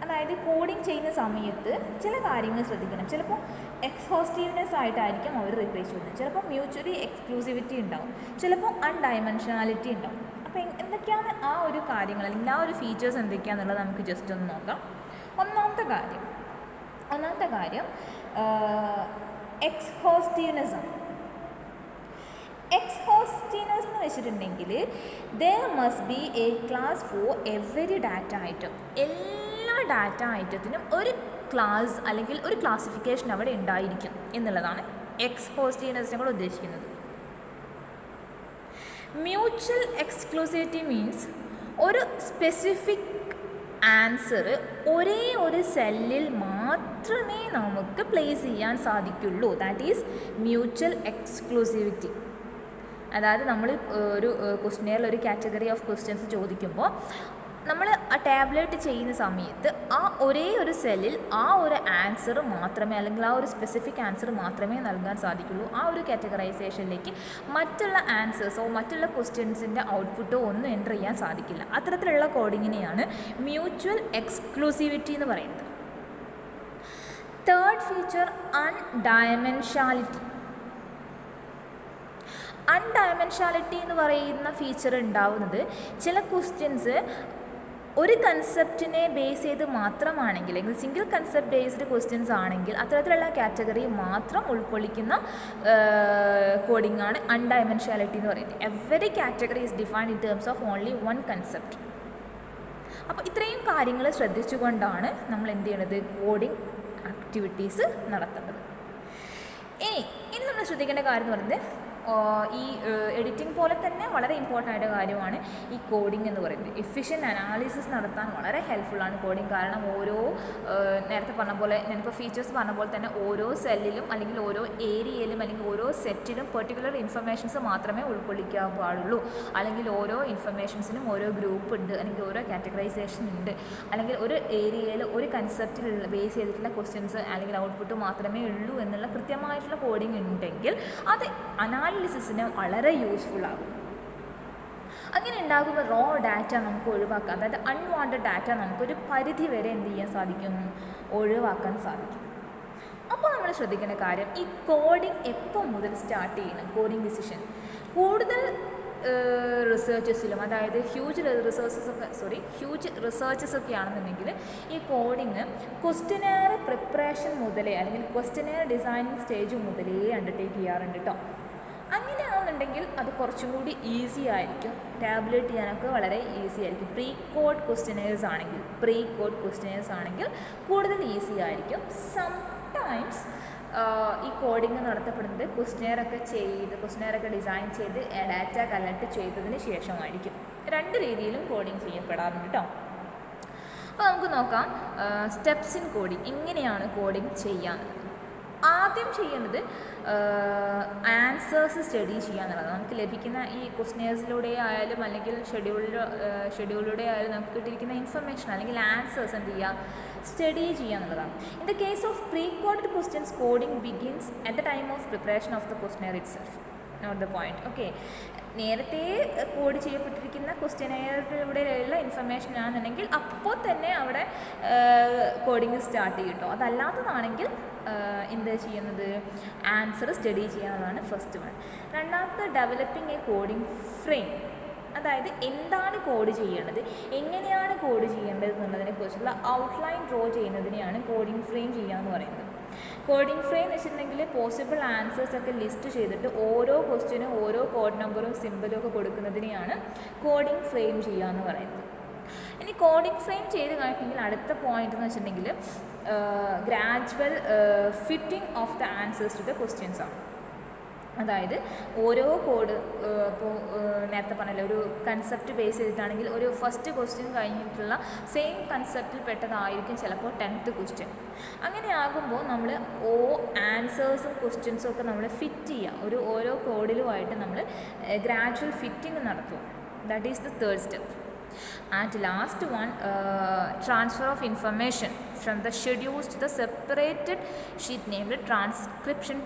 അതായത് കോഡിങ് ചെയ്യുന്ന സമയത്ത് ചില കാര്യങ്ങൾ ശ്രദ്ധിക്കണം. ചിലപ്പോൾ എക്സ്ഹോസ്റ്റീവ്നെസ് ആയിട്ടായിരിക്കും അവർ റീപ്ലേസ് ചെയ്യുന്നത്, ചിലപ്പോൾ മ്യൂച്വലി എക്സ്ക്ലൂസിവിറ്റി ഉണ്ടാവും, ചിലപ്പോൾ അൺഡൈമെൻഷനാലിറ്റി ഉണ്ടാവും. അപ്പോൾ എന്തൊക്കെയാണ് ആ ഒരു കാര്യങ്ങൾ അല്ലെങ്കിൽ ആ ഒരു ഫീച്ചേഴ്സ് എന്തൊക്കെയാണെന്നുള്ളത് നമുക്ക് ജസ്റ്റ് ഒന്ന് നോക്കാം. ഒന്നാമത്തെ കാര്യം എക്സ്ഹോസ്റ്റീവ്നെസ് ആണ്. എക്സ്ഹോസ്റ്റീവ്നെസ് എന്ന് വെച്ചിട്ടുണ്ടെങ്കിൽ there must be a class for every data item. എല്ലാ ഡാറ്റ ഐറ്റത്തിനും ഒരു ക്ലാസ് അല്ലെങ്കിൽ ഒരു ക്ലാസിഫിക്കേഷൻ അവിടെ ഉണ്ടായിരിക്കും എന്നുള്ളതാണ് എക്സ്ഹോസ്റ്റീവ്നെസ്സിനെ കൂടെ ഉദ്ദേശിക്കുന്നത്. മ്യൂച്വൽ എക്സ്ക്ലൂസിവിറ്റി മീൻസ് ഒരു സ്പെസിഫിക് ആൻസർ ഒരേ ഒരു സെല്ലിൽ മാത്രമേ നമുക്ക് പ്ലേസ് ചെയ്യാൻ സാധിക്കുള്ളൂ. That is mutual exclusivity. അതായത് നമ്മൾ ഒരു ക്വസ്റ്റ്യനിൽ ഒരു കാറ്റഗറി ഓഫ് ക്വസ്റ്റ്യൻസ് ചോദിക്കുമ്പോൾ നമ്മൾ ആ ടാബ്ലേറ്റ് ചെയ്യുന്ന സമയത്ത് ആ ഒരേ ഒരു സെല്ലിൽ ആ ഒരു ആൻസർ മാത്രമേ അല്ലെങ്കിൽ ആ ഒരു സ്പെസിഫിക് ആൻസർ മാത്രമേ നൽകാൻ സാധിക്കുള്ളൂ. ആ ഒരു കാറ്റഗറൈസേഷനിലേക്ക് മറ്റുള്ള ആൻസേഴ്സോ മറ്റുള്ള ക്വസ്റ്റ്യൻസിൻ്റെ ഔട്ട്പുട്ടോ ഒന്നും എൻ്റർ ചെയ്യാൻ സാധിക്കില്ല. അത്തരത്തിലുള്ള കോഡിങ്ങിനെയാണ് മ്യൂച്വൽ എക്സ്ക്ലൂസിവിറ്റി എന്ന് പറയുന്നത്. Third feature അൺഡൈമെൻഷാലിറ്റി. അൺഡൈമെൻഷാലിറ്റി എന്ന് പറയുന്ന ഫീച്ചർ ഉണ്ടാവുന്നത് ചില ക്വസ്റ്റ്യൻസ് ഒരു കൺസെപ്റ്റിനെ ബേസ് ചെയ്ത് മാത്രമാണെങ്കിൽ അല്ലെങ്കിൽ സിംഗിൾ കൺസെപ്റ്റ് ബേസ്ഡ് ക്വസ്റ്റ്യൻസ് ആണെങ്കിൽ അത്തരത്തിലുള്ള കാറ്റഗറി മാത്രം ഉൾക്കൊള്ളിക്കുന്ന കോഡിംഗ് ആണ് അൺഡൈമെൻഷാലിറ്റി എന്ന് പറയുന്നത്. Every category is defined in terms of only one concept. അപ്പോൾ ഇത്രയും കാര്യങ്ങൾ ശ്രദ്ധിച്ചുകൊണ്ടാണ് നമ്മൾ എന്ത് ചെയ്യണത്, കോഡിംഗ് ആക്ടിവിറ്റീസ് നടത്തേണ്ടത്. ഇനി നമ്മൾ ശ്രദ്ധിക്കേണ്ട കാര്യം എന്ന് പറയുന്നത് ഈ എഡിറ്റിംഗ് പോലെ തന്നെ വളരെ ഇമ്പോർട്ടൻ്റ് ആയിട്ട് കാര്യമാണ് ഈ കോഡിംഗ് എന്ന് പറയുന്നത്. എഫിഷ്യൻ്റ് അനാലിസിസ് നടത്താൻ വളരെ ഹെൽപ്ഫുള്ളാണ് കോഡിംഗ്. കാരണം ഓരോ നേരത്തെ പറഞ്ഞ പോലെ ഞാനിപ്പോൾ ഫീച്ചേഴ്സ് പറഞ്ഞ പോലെ തന്നെ ഓരോ സെല്ലിലും അല്ലെങ്കിൽ ഓരോ ഏരിയയിലും അല്ലെങ്കിൽ ഓരോ സെറ്റിലും പെർട്ടിക്കുലർ ഇൻഫർമേഷൻസ് മാത്രമേ ഉൾക്കൊള്ളിക്കാൻ പാടുള്ളൂ. അല്ലെങ്കിൽ ഓരോ ഇൻഫർമേഷൻസിനും ഓരോ ഗ്രൂപ്പ് ഉണ്ട്, അല്ലെങ്കിൽ ഓരോ കാറ്റഗറൈസേഷൻ ഉണ്ട്, അല്ലെങ്കിൽ ഒരു ഏരിയയിൽ ഒരു കൺസെപ്റ്റിൽ ബേസ് ചെയ്തിട്ടുള്ള ക്വസ്റ്റ്യൻസ് അല്ലെങ്കിൽ ഔട്ട്പുട്ട് മാത്രമേ ഉള്ളൂ എന്നുള്ള കൃത്യമായിട്ടുള്ള കോഡിംഗ് ഉണ്ടെങ്കിൽ അത് അനാലിസിസിന് വളരെ യൂസ്ഫുൾ ആകും. അങ്ങനെ ഉണ്ടാകുന്ന റോ ഡാറ്റ നമുക്ക് ഒഴിവാക്കാം. അതായത് അൺവാണ്ടഡ് ഡാറ്റ നമുക്കൊരു പരിധി വരെ എന്ത് ചെയ്യാൻ സാധിക്കും, ഒഴിവാക്കാൻ സാധിക്കും. അപ്പോൾ നമ്മൾ ശ്രദ്ധിക്കേണ്ട കാര്യം ഈ കോഡിംഗ് എപ്പോൾ മുതൽ സ്റ്റാർട്ട് ചെയ്യണം. കോഡിംഗ് ഡിസിഷൻ കൂടുതൽ റിസർച്ചസിലും അതായത് ഹ്യൂജ് റിസർച്ചസ് ഒക്കെ ആണെന്നുണ്ടെങ്കിൽ ഈ കോഡിങ് ക്വസ്റ്റ്യനെയർ പ്രിപ്പറേഷൻ മുതലേ അല്ലെങ്കിൽ ക്വസ്റ്റ്യനെയർ ഡിസൈനിങ് സ്റ്റേജ് മുതലേ അണ്ടർടേക്ക് ചെയ്യാറുണ്ട് കേട്ടോ. അങ്ങനെയാണെന്നുണ്ടെങ്കിൽ അത് കുറച്ചും കൂടി ഈസി ആയിരിക്കും, ടാബ്ലേറ്റ് ചെയ്യാനൊക്കെ വളരെ ഈസി ആയിരിക്കും. പ്രീ കോഡ് ക്വസ്റ്റ്യനെയർസ് ആണെങ്കിൽ കൂടുതൽ ഈസി ആയിരിക്കും. സംടൈംസ് ഈ കോഡിങ് നടത്തപ്പെടുന്നത് ക്വസ്റ്റ്യനെയറൊക്കെ ഡിസൈൻ ചെയ്ത് ഡാറ്റ കളക്ട് ചെയ്തതിന് ശേഷമായിരിക്കും. രണ്ട് രീതിയിലും കോഡിങ് ചെയ്യപ്പെടാറുണ്ട് കേട്ടോ. അപ്പോൾ നമുക്ക് നോക്കാം സ്റ്റെപ്സ് ഇൻ കോഡിങ്. എങ്ങനെയാണ് കോഡിങ് ചെയ്യാനുള്ളത്. ആദ്യം ചെയ്യേണ്ടത് ആൻസേഴ്സ് സ്റ്റഡി ചെയ്യുക എന്നുള്ളതാണ്. നമുക്ക് ലഭിക്കുന്ന ഈ ക്വസ്റ്റ്യനേഴ്സിലൂടെ ആയാലും അല്ലെങ്കിൽ ഷെഡ്യൂളിലൂടെ ആയാലും നമുക്ക് കിട്ടിയിരിക്കുന്ന ഇൻഫർമേഷൻ അല്ലെങ്കിൽ ആൻസേഴ്സ് എന്ത് ചെയ്യുക, സ്റ്റഡി ചെയ്യുക എന്നുള്ളതാണ്. In the case of pre coded questions coding begins at the time of preparation of the questionnaire itself. Not the point. Okay, നേരത്തെ കോഡ് ചെയ്യപ്പെട്ടിരിക്കുന്ന ക്വസ്റ്റ്യനെയറിലൂടെയുള്ള ഇൻഫർമേഷൻ ആണെന്നുണ്ടെങ്കിൽ അപ്പോൾ തന്നെ അവിടെ കോഡിങ് സ്റ്റാർട്ട് ചെയ്യും കേട്ടോ. അതല്ലാത്തതാണെങ്കിൽ എന്താ ചെയ്യുന്നത്, ആൻസർ സ്റ്റഡി ചെയ്യാനുള്ളതാണ് ഫസ്റ്റ് വൺ. രണ്ടാമത്തെ ഡെവലപ്പിംഗ് എ കോഡിംഗ് ഫ്രെയിം, അതായത് എന്താണ് കോഡ് ചെയ്യേണ്ടത്, എങ്ങനെയാണ് കോഡ് ചെയ്യേണ്ടത് എന്നുള്ളതിനെ കുറിച്ചുള്ള ഔട്ട്ലൈൻ ഡ്രോ ചെയ്യുന്നതിനെയാണ് കോഡിംഗ് ഫ്രെയിം ചെയ്യുക എന്ന് പറയുന്നത്. കോഡിംഗ് ഫ്രെയിം എന്ന് വെച്ചിട്ടുണ്ടെങ്കിൽ പോസിബിൾ ആൻസേഴ്സ് ഒക്കെ ലിസ്റ്റ് ചെയ്തിട്ട് ഓരോ ക്വസ്റ്റ്യനും ഓരോ കോഡ് നമ്പറും സിമ്പിളും ഒക്കെ കൊടുക്കുന്നതിനെയാണ് കോഡിംഗ് ഫ്രെയിം ചെയ്യുക എന്ന് പറയുന്നത്. ഇനി കോഡിംഗ് ഫ്രെയിം ചെയ്ത് കഴിഞ്ഞെങ്കിൽ അടുത്ത പോയിന്റ് എന്ന് വെച്ചിട്ടുണ്ടെങ്കിൽ gradual fitting of the answers to the questions ആണ്. അതായത് ഓരോ കോഡ് ഇപ്പോൾ നേരത്തെ പറഞ്ഞല്ലോ, ഒരു കൺസെപ്റ്റ് ബേസ് ചെയ്തിട്ടാണെങ്കിൽ ഒരു ഫസ്റ്റ് ക്വസ്റ്റ്യൻ കഴിഞ്ഞിട്ടുള്ള സെയിം കൺസെപ്റ്റിൽ പെട്ടതായിരിക്കും ചിലപ്പോൾ 10th ക്വസ്റ്റ്യൻ. അങ്ങനെ ആകുമ്പോൾ നമ്മൾ ആൻസേഴ്സും ക്വസ്റ്റ്യൻസും ഒക്കെ നമ്മൾ ഫിറ്റ് ചെയ്യുക, ഓരോ കോഡിലുമായിട്ട് നമ്മൾ ഗ്രാജുവൽ ഫിറ്റിംഗ് നടത്തുക. That is the third step. And last one, transfer of information from the schedules to the separated sheet named transcription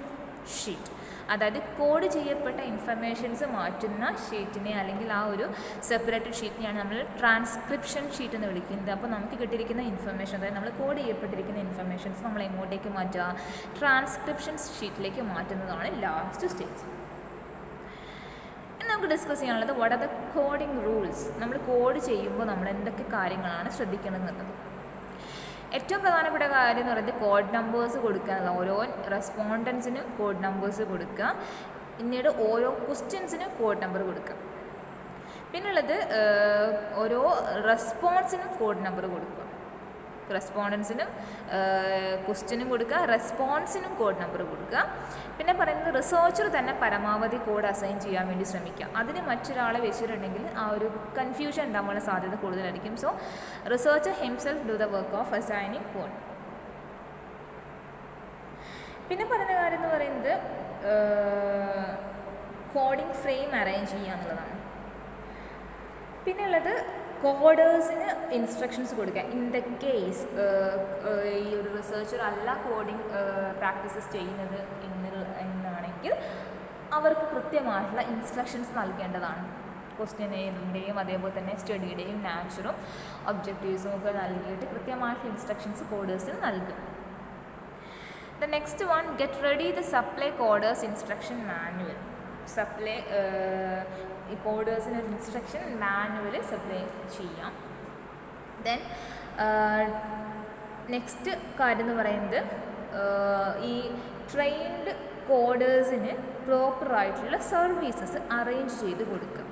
sheet. അതായത് കോഡ് ചെയ്യപ്പെട്ട ഇൻഫർമേഷൻസ് മാറ്റുന്ന ഷീറ്റിനെ അല്ലെങ്കിൽ ആ ഒരു സെപ്പറേറ്റഡ് ഷീറ്റിനെയാണ് നമ്മൾ ട്രാൻസ്ക്രിപ്ഷൻ ഷീറ്റ് എന്ന് വിളിക്കുന്നത്. അപ്പോൾ നമുക്ക് കിട്ടിയിരിക്കുന്ന ഇൻഫർമേഷൻ, അതായത് നമ്മൾ കോഡ് ചെയ്യപ്പെട്ടിരിക്കുന്ന ഇൻഫർമേഷൻസ് നമ്മൾ എങ്ങോട്ടേക്ക് മാറ്റുക, ട്രാൻസ്ക്രിപ്ഷൻ ഷീറ്റിലേക്ക് മാറ്റുന്നതാണ് ലാസ്റ്റ് സ്റ്റേജ്. നമുക്ക് ഡിസ്കസ് ചെയ്യാനുള്ളത് what are the coding rules. നമ്മൾ കോഡ് ചെയ്യുമ്പോൾ നമ്മൾ എന്തൊക്കെ കാര്യങ്ങളാണ് ശ്രദ്ധിക്കണമെന്നുള്ളത്. ഏറ്റവും പ്രധാനപ്പെട്ട കാര്യം എന്ന് പറയുന്നത് കോഡ് നമ്പേഴ്സ് കൊടുക്കുക എന്നുള്ള, ഓരോ റെസ്പോണ്ടൻസിനും കോഡ് നമ്പേഴ്സ് കൊടുക്കുക. പിന്നീട് ഓരോ ക്വസ്റ്റ്യൻസിനും കോഡ് നമ്പർ കൊടുക്കുക. പിന്നുള്ളത് ഓരോ റെസ്പോൺസിനും കോഡ് നമ്പർ കൊടുക്കുക. റെസ്പോണ്ടൻസിനും ക്വസ്റ്റ്യനും കൊടുക്കുക, റെസ്പോൺസിനും കോഡ് നമ്പർ കൊടുക്കുക. പിന്നെ പറയുന്നത് റിസർച്ചർ തന്നെ പരമാവധി കോഡ് അസൈൻ ചെയ്യാൻ വേണ്ടി ശ്രമിക്കുക. അതിന് മറ്റൊരാളെ വെച്ചിട്ടുണ്ടെങ്കിൽ ആ ഒരു കൺഫ്യൂഷൻ ഉണ്ടാകാനുള്ള സാധ്യത കൂടുതലായിരിക്കും. So researcher himself do the work of assigning code. പിന്നെ പറയുന്ന കാര്യം എന്ന് പറയുന്നത് കോഡിംഗ് ഫ്രെയിം അറേഞ്ച് ചെയ്യുക എന്നുള്ളതാണ്. പിന്നെയുള്ളത് കോഡേഴ്സിന് ഇൻസ്ട്രക്ഷൻസ് കൊടുക്കുക. ഇൻ ദ കേസ് ഈ ഒരു റിസർച്ചർ അല്ല കോഡിംഗ് പ്രാക്ടീസസ് ചെയ്യുന്നത് എന്നാണെങ്കിൽ അവർക്ക് കൃത്യമായിട്ടുള്ള ഇൻസ്ട്രക്ഷൻസ് നൽകേണ്ടതാണ്. ക്വസ്റ്റ്യൻ്റെയും അതേപോലെ തന്നെ സ്റ്റഡിയുടെയും നാച്ചുറും ഒബ്ജക്റ്റീവ്സും ഒക്കെ നൽകിയിട്ട് കൃത്യമായിട്ടുള്ള ഇൻസ്ട്രക്ഷൻസ് കോഡേഴ്സിന് നൽകും. The next one, get ready the supply coders instruction manual. Supply ഈ കോഡേഴ്സിന് ഒരു ഇൻസ്ട്രക്ഷൻ മാനുവൽ സപ്ലൈ ചെയ്യാം. ദെൻ നെക്സ്റ്റ് കാര്യം എന്ന് പറയുന്നത് ഈ ട്രെയിൻഡ് കോഡേഴ്സിന് പ്രോപ്പറായിട്ടുള്ള സർവീസസ് അറേഞ്ച് ചെയ്ത് കൊടുക്കുക.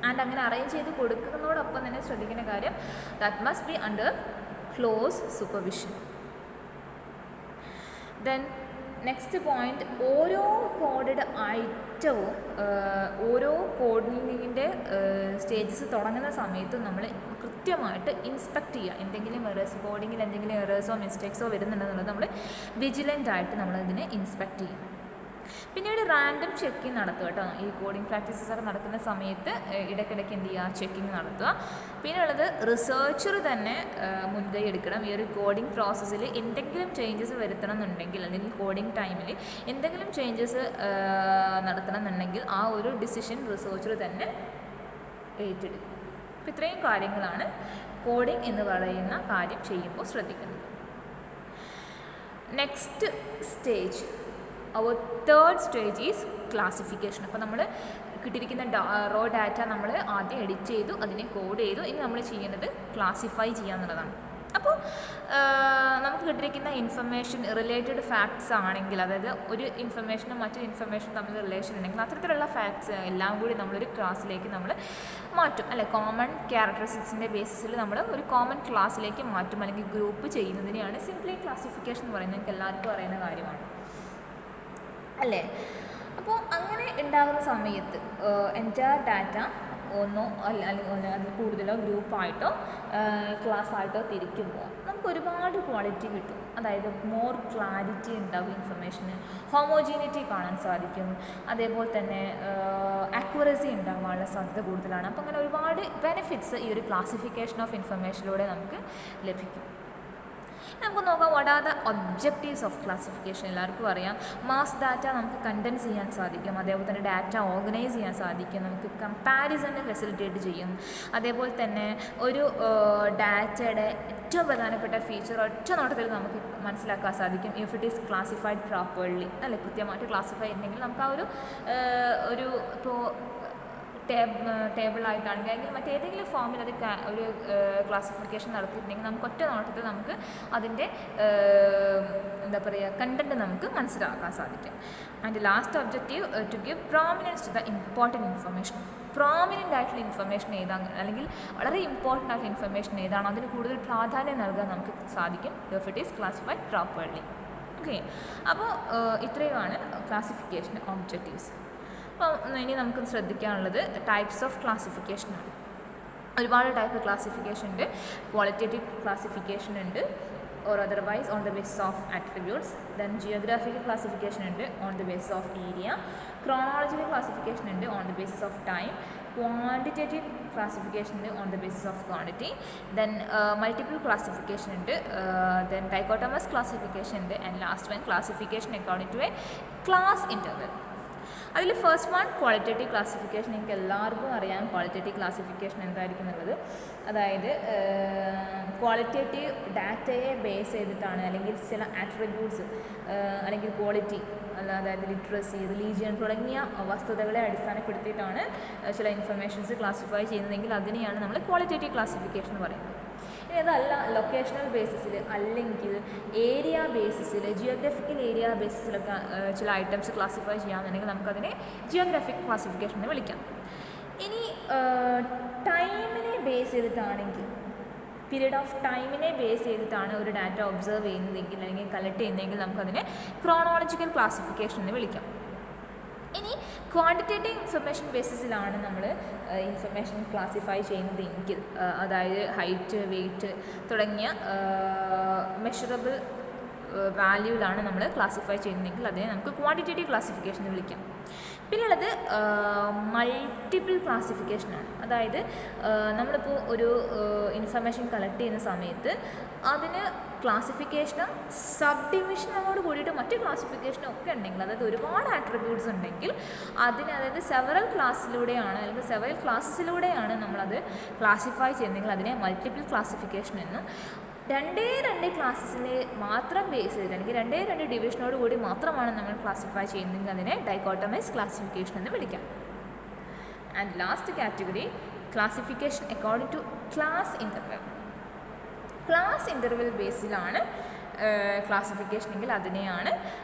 ആൻഡ് അങ്ങനെ അറേഞ്ച് ചെയ്ത് കൊടുക്കുന്നതോടൊപ്പം തന്നെ ശ്രദ്ധിക്കേണ്ട കാര്യം, that must be under close supervision. Then next point, ഓരോ കോഡഡ് ഐറ്റവും ഓരോ കോഡിങ്ങിൻ്റെ സ്റ്റേജസ് തുടങ്ങുന്ന സമയത്തും നമ്മൾ കൃത്യമായിട്ട് ഇൻസ്പെക്ട് ചെയ്യുക. എന്തെങ്കിലും എറേഴ്സ്, കോഡിങ്ങിൽ എന്തെങ്കിലും എറേഴ്സോ മിസ്റ്റേക്സോ വരുന്നുണ്ടെന്നുള്ളത് നമ്മൾ വിജിലൻ്റ് ആയിട്ട് നമ്മളതിനെ ഇൻസ്പെക്ട് ചെയ്യും. പിന്നീട് റാൻഡം ചെക്കിങ് നടത്തുക കേട്ടോ. ഈ കോഡിംഗ് പ്രാക്ടീസസ് ഒക്കെ നടക്കുന്ന സമയത്ത് ഇടയ്ക്കിടയ്ക്ക് എന്ത് ചെയ്യുക, ചെക്കിങ് നടത്തുക. പിന്നെ ഉള്ളത് റിസർച്ചർ തന്നെ മുൻകൈ എടുക്കണം. ഈ ഒരു കോഡിംഗ് പ്രോസസ്സിൽ എന്തെങ്കിലും ചേഞ്ചസ് വരുത്തണം എന്നുണ്ടെങ്കിൽ, അല്ലെങ്കിൽ കോഡിംഗ് ടൈമിൽ എന്തെങ്കിലും ചേഞ്ചസ് നടത്തണം എന്നുണ്ടെങ്കിൽ ആ ഒരു ഡിസിഷൻ റിസർച്ചർ തന്നെ ഏറ്റെടുക്കും. അപ്പോൾ ഇത്രയും കാര്യങ്ങളാണ് കോഡിംഗ് എന്ന് പറയുന്ന കാര്യം ചെയ്യുമ്പോൾ ശ്രദ്ധിക്കുന്നത്. നെക്സ്റ്റ് സ്റ്റേജ്, അവർ തേർഡ് സ്റ്റേജ് ഈസ് ക്ലാസിഫിക്കേഷൻ. അപ്പോൾ നമ്മൾ കിട്ടിയിരിക്കുന്ന റോ ഡാറ്റ നമ്മൾ ആദ്യം എഡിറ്റ് ചെയ്തു, അതിനെ കോഡ് ചെയ്തു. ഇനി നമ്മൾ ചെയ്യുന്നത് ക്ലാസിഫൈ ചെയ്യുക എന്നുള്ളതാണ്. അപ്പോൾ നമുക്ക് കിട്ടിയിരിക്കുന്ന ഇൻഫർമേഷൻ റിലേറ്റഡ് ഫാക്ട്സ് ആണെങ്കിൽ, അതായത് ഒരു ഇൻഫർമേഷനും മറ്റൊരു ഇൻഫർമേഷനും തമ്മിൽ റിലേഷൻ ഉണ്ടെങ്കിൽ അത്തരത്തിലുള്ള ഫാക്ട്സ് എല്ലാം കൂടി നമ്മളൊരു ക്ലാസ്സിലേക്ക് നമ്മൾ മാറ്റും, അല്ലെ? കോമൺ ക്യാരക്ടറിസ്റ്റിക്സിൻ്റെ ബേസിസിൽ നമ്മൾ ഒരു കോമൺ ക്ലാസ്സിലേക്ക് മാറ്റും, അല്ലെങ്കിൽ ഗ്രൂപ്പ് ചെയ്യുന്നതിനെയാണ് സിംപ്ലി ക്ലാസിഫിക്കേഷൻ എന്ന് പറയുന്നത്. നിങ്ങൾക്ക് എല്ലാവർക്കും അറിയുന്ന കാര്യമാണ്, അല്ലേ? അപ്പോൾ അങ്ങനെ ഉണ്ടാകുന്ന സമയത്ത് എൻ്റയർ ഡാറ്റ ഒന്നോ അല്ലെങ്കിൽ അതിൽ കൂടുതലോ ഗ്രൂപ്പായിട്ടോ ക്ലാസ്സായിട്ടോ തിരിക്കുമ്പോൾ നമുക്ക് ഒരുപാട് ക്വാളിറ്റി കിട്ടും. അതായത് മോർ ക്ലാരിറ്റി ഉണ്ടാകും ഇൻഫർമേഷന്, ഹോമോജീനിറ്റി കാണാൻ സാധിക്കും, അതേപോലെ തന്നെ ആക്യുറസി ഉണ്ടാകാനുള്ള സാധ്യത കൂടുതലാണ്. അപ്പോൾ അങ്ങനെ ഒരുപാട് ബെനിഫിറ്റ്സ് ഈ ഒരു ക്ലാസിഫിക്കേഷൻ ഓഫ് ഇൻഫർമേഷനിലൂടെ നമുക്ക് ലഭിക്കും. നമുക്ക് നോക്കാം what are the objectives of classification. എല്ലാവർക്കും അറിയാം മാസ് ഡാറ്റ നമുക്ക് കണ്ടൻസ് ചെയ്യാൻ സാധിക്കും, അതേപോലെ തന്നെ ഡാറ്റ ഓർഗനൈസ് ചെയ്യാൻ സാധിക്കും, നമുക്ക് കമ്പാരിസണ് ഫെസിലിറ്റേറ്റ് ചെയ്യും. അതേപോലെ തന്നെ ഒരു ഡാറ്റയുടെ ഏറ്റവും പ്രധാനപ്പെട്ട ഫീച്ചർ ഒറ്റ നോട്ടത്തിൽ നമുക്ക് മനസ്സിലാക്കാൻ സാധിക്കും. If it is classified properly, അല്ലെ, കൃത്യമായിട്ട് ക്ലാസിഫൈ ചെയ്യണമെങ്കിൽ നമുക്ക് ആ ഒരു ഇപ്പോൾ ടേബിളായിട്ടാണെങ്കിൽ അല്ലെങ്കിൽ മറ്റേതെങ്കിലും ഫോമിൽ അത് ഒരു ക്ലാസിഫിക്കേഷൻ നടത്തിയിട്ടുണ്ടെങ്കിൽ നമുക്ക് ഒറ്റ നോട്ടത്തിൽ നമുക്ക് അതിൻ്റെ എന്താ പറയുക കണ്ടൻറ്റ് നമുക്ക് മനസ്സിലാക്കാൻ സാധിക്കും. And last objective to give prominence to the important information. പ്രോമിനൻ്റ് ആയിട്ടുള്ള ഇൻഫർമേഷൻ ഏതാണ്, അല്ലെങ്കിൽ വളരെ ഇമ്പോർട്ടൻ്റ് ആയിട്ടുള്ള ഇൻഫർമേഷൻ ഏതാണോ അതിന് കൂടുതൽ പ്രാധാന്യം നൽകാൻ നമുക്ക് സാധിക്കും if it is classified properly. Okay, അപ്പോൾ ഇത്രയുമാണ് ക്ലാസിഫിക്കേഷൻ ഒബ്ജക്റ്റീവ്സ്. അപ്പോൾ ഇനി നമുക്ക് ശ്രദ്ധിക്കാനുള്ളത് ടൈപ്സ് ഓഫ് ക്ലാസിഫിക്കേഷനാണ്. ഒരുപാട് ടൈപ്പ് ക്ലാസിഫിക്കേഷൻ ഉണ്ട്. ക്വാളിറ്റേറ്റീവ് ക്ലാസിഫിക്കേഷൻ ഉണ്ട്, or otherwise on the basis of attributes. Then geographical classification ഉണ്ട് on the basis of area. Chronological classification ഉണ്ട് on the basis of time. Quantitative classification ഉണ്ട് on the basis of quantity. Then multiple classification ഉണ്ട്. Then dichotomous classification ഉണ്ട്. And last one classification according to a class interval. അതിൽ first one qualitative classification. എനിക്ക് എല്ലാവർക്കും അറിയാം qualitative classification എന്തായിരിക്കും എന്നുള്ളത്. അതായത് ക്വാളിറ്റേറ്റീവ് ഡാറ്റയെ ബേസ് ചെയ്തിട്ടാണ്, അല്ലെങ്കിൽ ചില ആട്രിബ്യൂട്ട്സ് അല്ലെങ്കിൽ ക്വാളിറ്റി അതായത് ലിറ്ററസി, റിലീജിയൻ തുടങ്ങിയ വസ്തുതകളെ അടിസ്ഥാനപ്പെടുത്തിയിട്ടാണ് ചില ഇൻഫർമേഷൻസ് ക്ലാസിഫൈ ചെയ്യുന്നതെങ്കിൽ അതിനെയാണ് നമ്മൾ ക്വാളിറ്റേറ്റീവ് ക്ലാസിഫിക്കേഷൻ എന്ന് പറയുന്നത്. ഇനി അതല്ല ലൊക്കേഷണൽ ബേസിസിൽ അല്ലെങ്കിൽ ഏരിയ ബേസിസിൽ, ജിയോഗ്രഫിക്കൽ ഏരിയ ബേസിസിലൊക്കെ ചില ഐറ്റംസ് ക്ലാസിഫൈ ചെയ്യാമെന്നുണ്ടെങ്കിൽ നമുക്കതിനെ ജിയോഗ്രാഫിക് ക്ലാസിഫിക്കേഷൻ എന്ന് വിളിക്കാം. ഇനി ടൈമിനെ ബേസ് ചെയ്തിട്ടാണെങ്കിൽ, പീരീഡ് ഓഫ് ടൈമിനെ ബേസ് ചെയ്തിട്ടാണ് ഒരു ഡാറ്റ ഒബ്സർവ് ചെയ്യുന്നതെങ്കിൽ അല്ലെങ്കിൽ കളക്ട് ചെയ്യുന്നതെങ്കിൽ നമുക്കതിനെ ക്രോണോളജിക്കൽ ക്ലാസിഫിക്കേഷൻ എന്ന് വിളിക്കാം. ഇനി ക്വാണ്ടിറ്റേറ്റീവ് ഇൻഫർമേഷൻ ബേസിസിലാണ് നമ്മൾ ഇൻഫർമേഷൻ ക്ലാസിഫൈ ചെയ്യുന്നതെങ്കിൽ, അതായത് ഹൈറ്റ്, വെയ്റ്റ് തുടങ്ങിയ മെഷറബിൾ വാല്യൂവിലാണ് നമ്മൾ ക്ലാസിഫൈ ചെയ്യുന്നതെങ്കിൽ അതിനെ നമുക്ക് ക്വാണ്ടിറ്റേറ്റീവ് ക്ലാസിഫിക്കേഷൻ എന്ന് വിളിക്കാം. പിന്നുള്ളത് മൾട്ടിപ്പിൾ ക്ലാസിഫിക്കേഷനാണ്. അതായത് നമ്മളിപ്പോൾ ഒരു ഇൻഫർമേഷൻ കളക്ട് ചെയ്യുന്ന സമയത്ത് അതിന് ക്ലാസിഫിക്കേഷനും സബ് ഡിവിഷനോട് കൂടിയിട്ട് മറ്റ് ക്ലാസിഫിക്കേഷനും ഒക്കെ ഉണ്ടെങ്കിൽ, അതായത് ഒരുപാട് ആട്രിബ്യൂട്ട്സ് ഉണ്ടെങ്കിൽ അതിന്, അതായത് സെവറൽ ക്ലാസ്സിലൂടെയാണ് അല്ലെങ്കിൽ സെവറൽ ക്ലാസ്സസിലൂടെയാണ് നമ്മളത് ക്ലാസിഫൈ ചെയ്യുന്നതെങ്കിൽ അതിനെ മൾട്ടിപ്പിൾ ക്ലാസിഫിക്കേഷൻ എന്നും, രണ്ടേ ക്ലാസ്സസിൽ മാത്രം ബേസ് ചെയ്ത് അല്ലെങ്കിൽ രണ്ടേ ഡിവിഷനോട് കൂടി മാത്രമാണ് നമ്മൾ ക്ലാസിഫൈ ചെയ്യുന്നതെങ്കിൽ അതിനെ ഡൈക്കോട്ടമൈസ് ക്ലാസിഫിക്കേഷൻ എന്ന് വിളിക്കാം. And last category classification according to class interval. Class interval ബേസിലാണ് ക്ലാസിഫിക്കേഷൻ എങ്കിൽ അതിനെയാണ്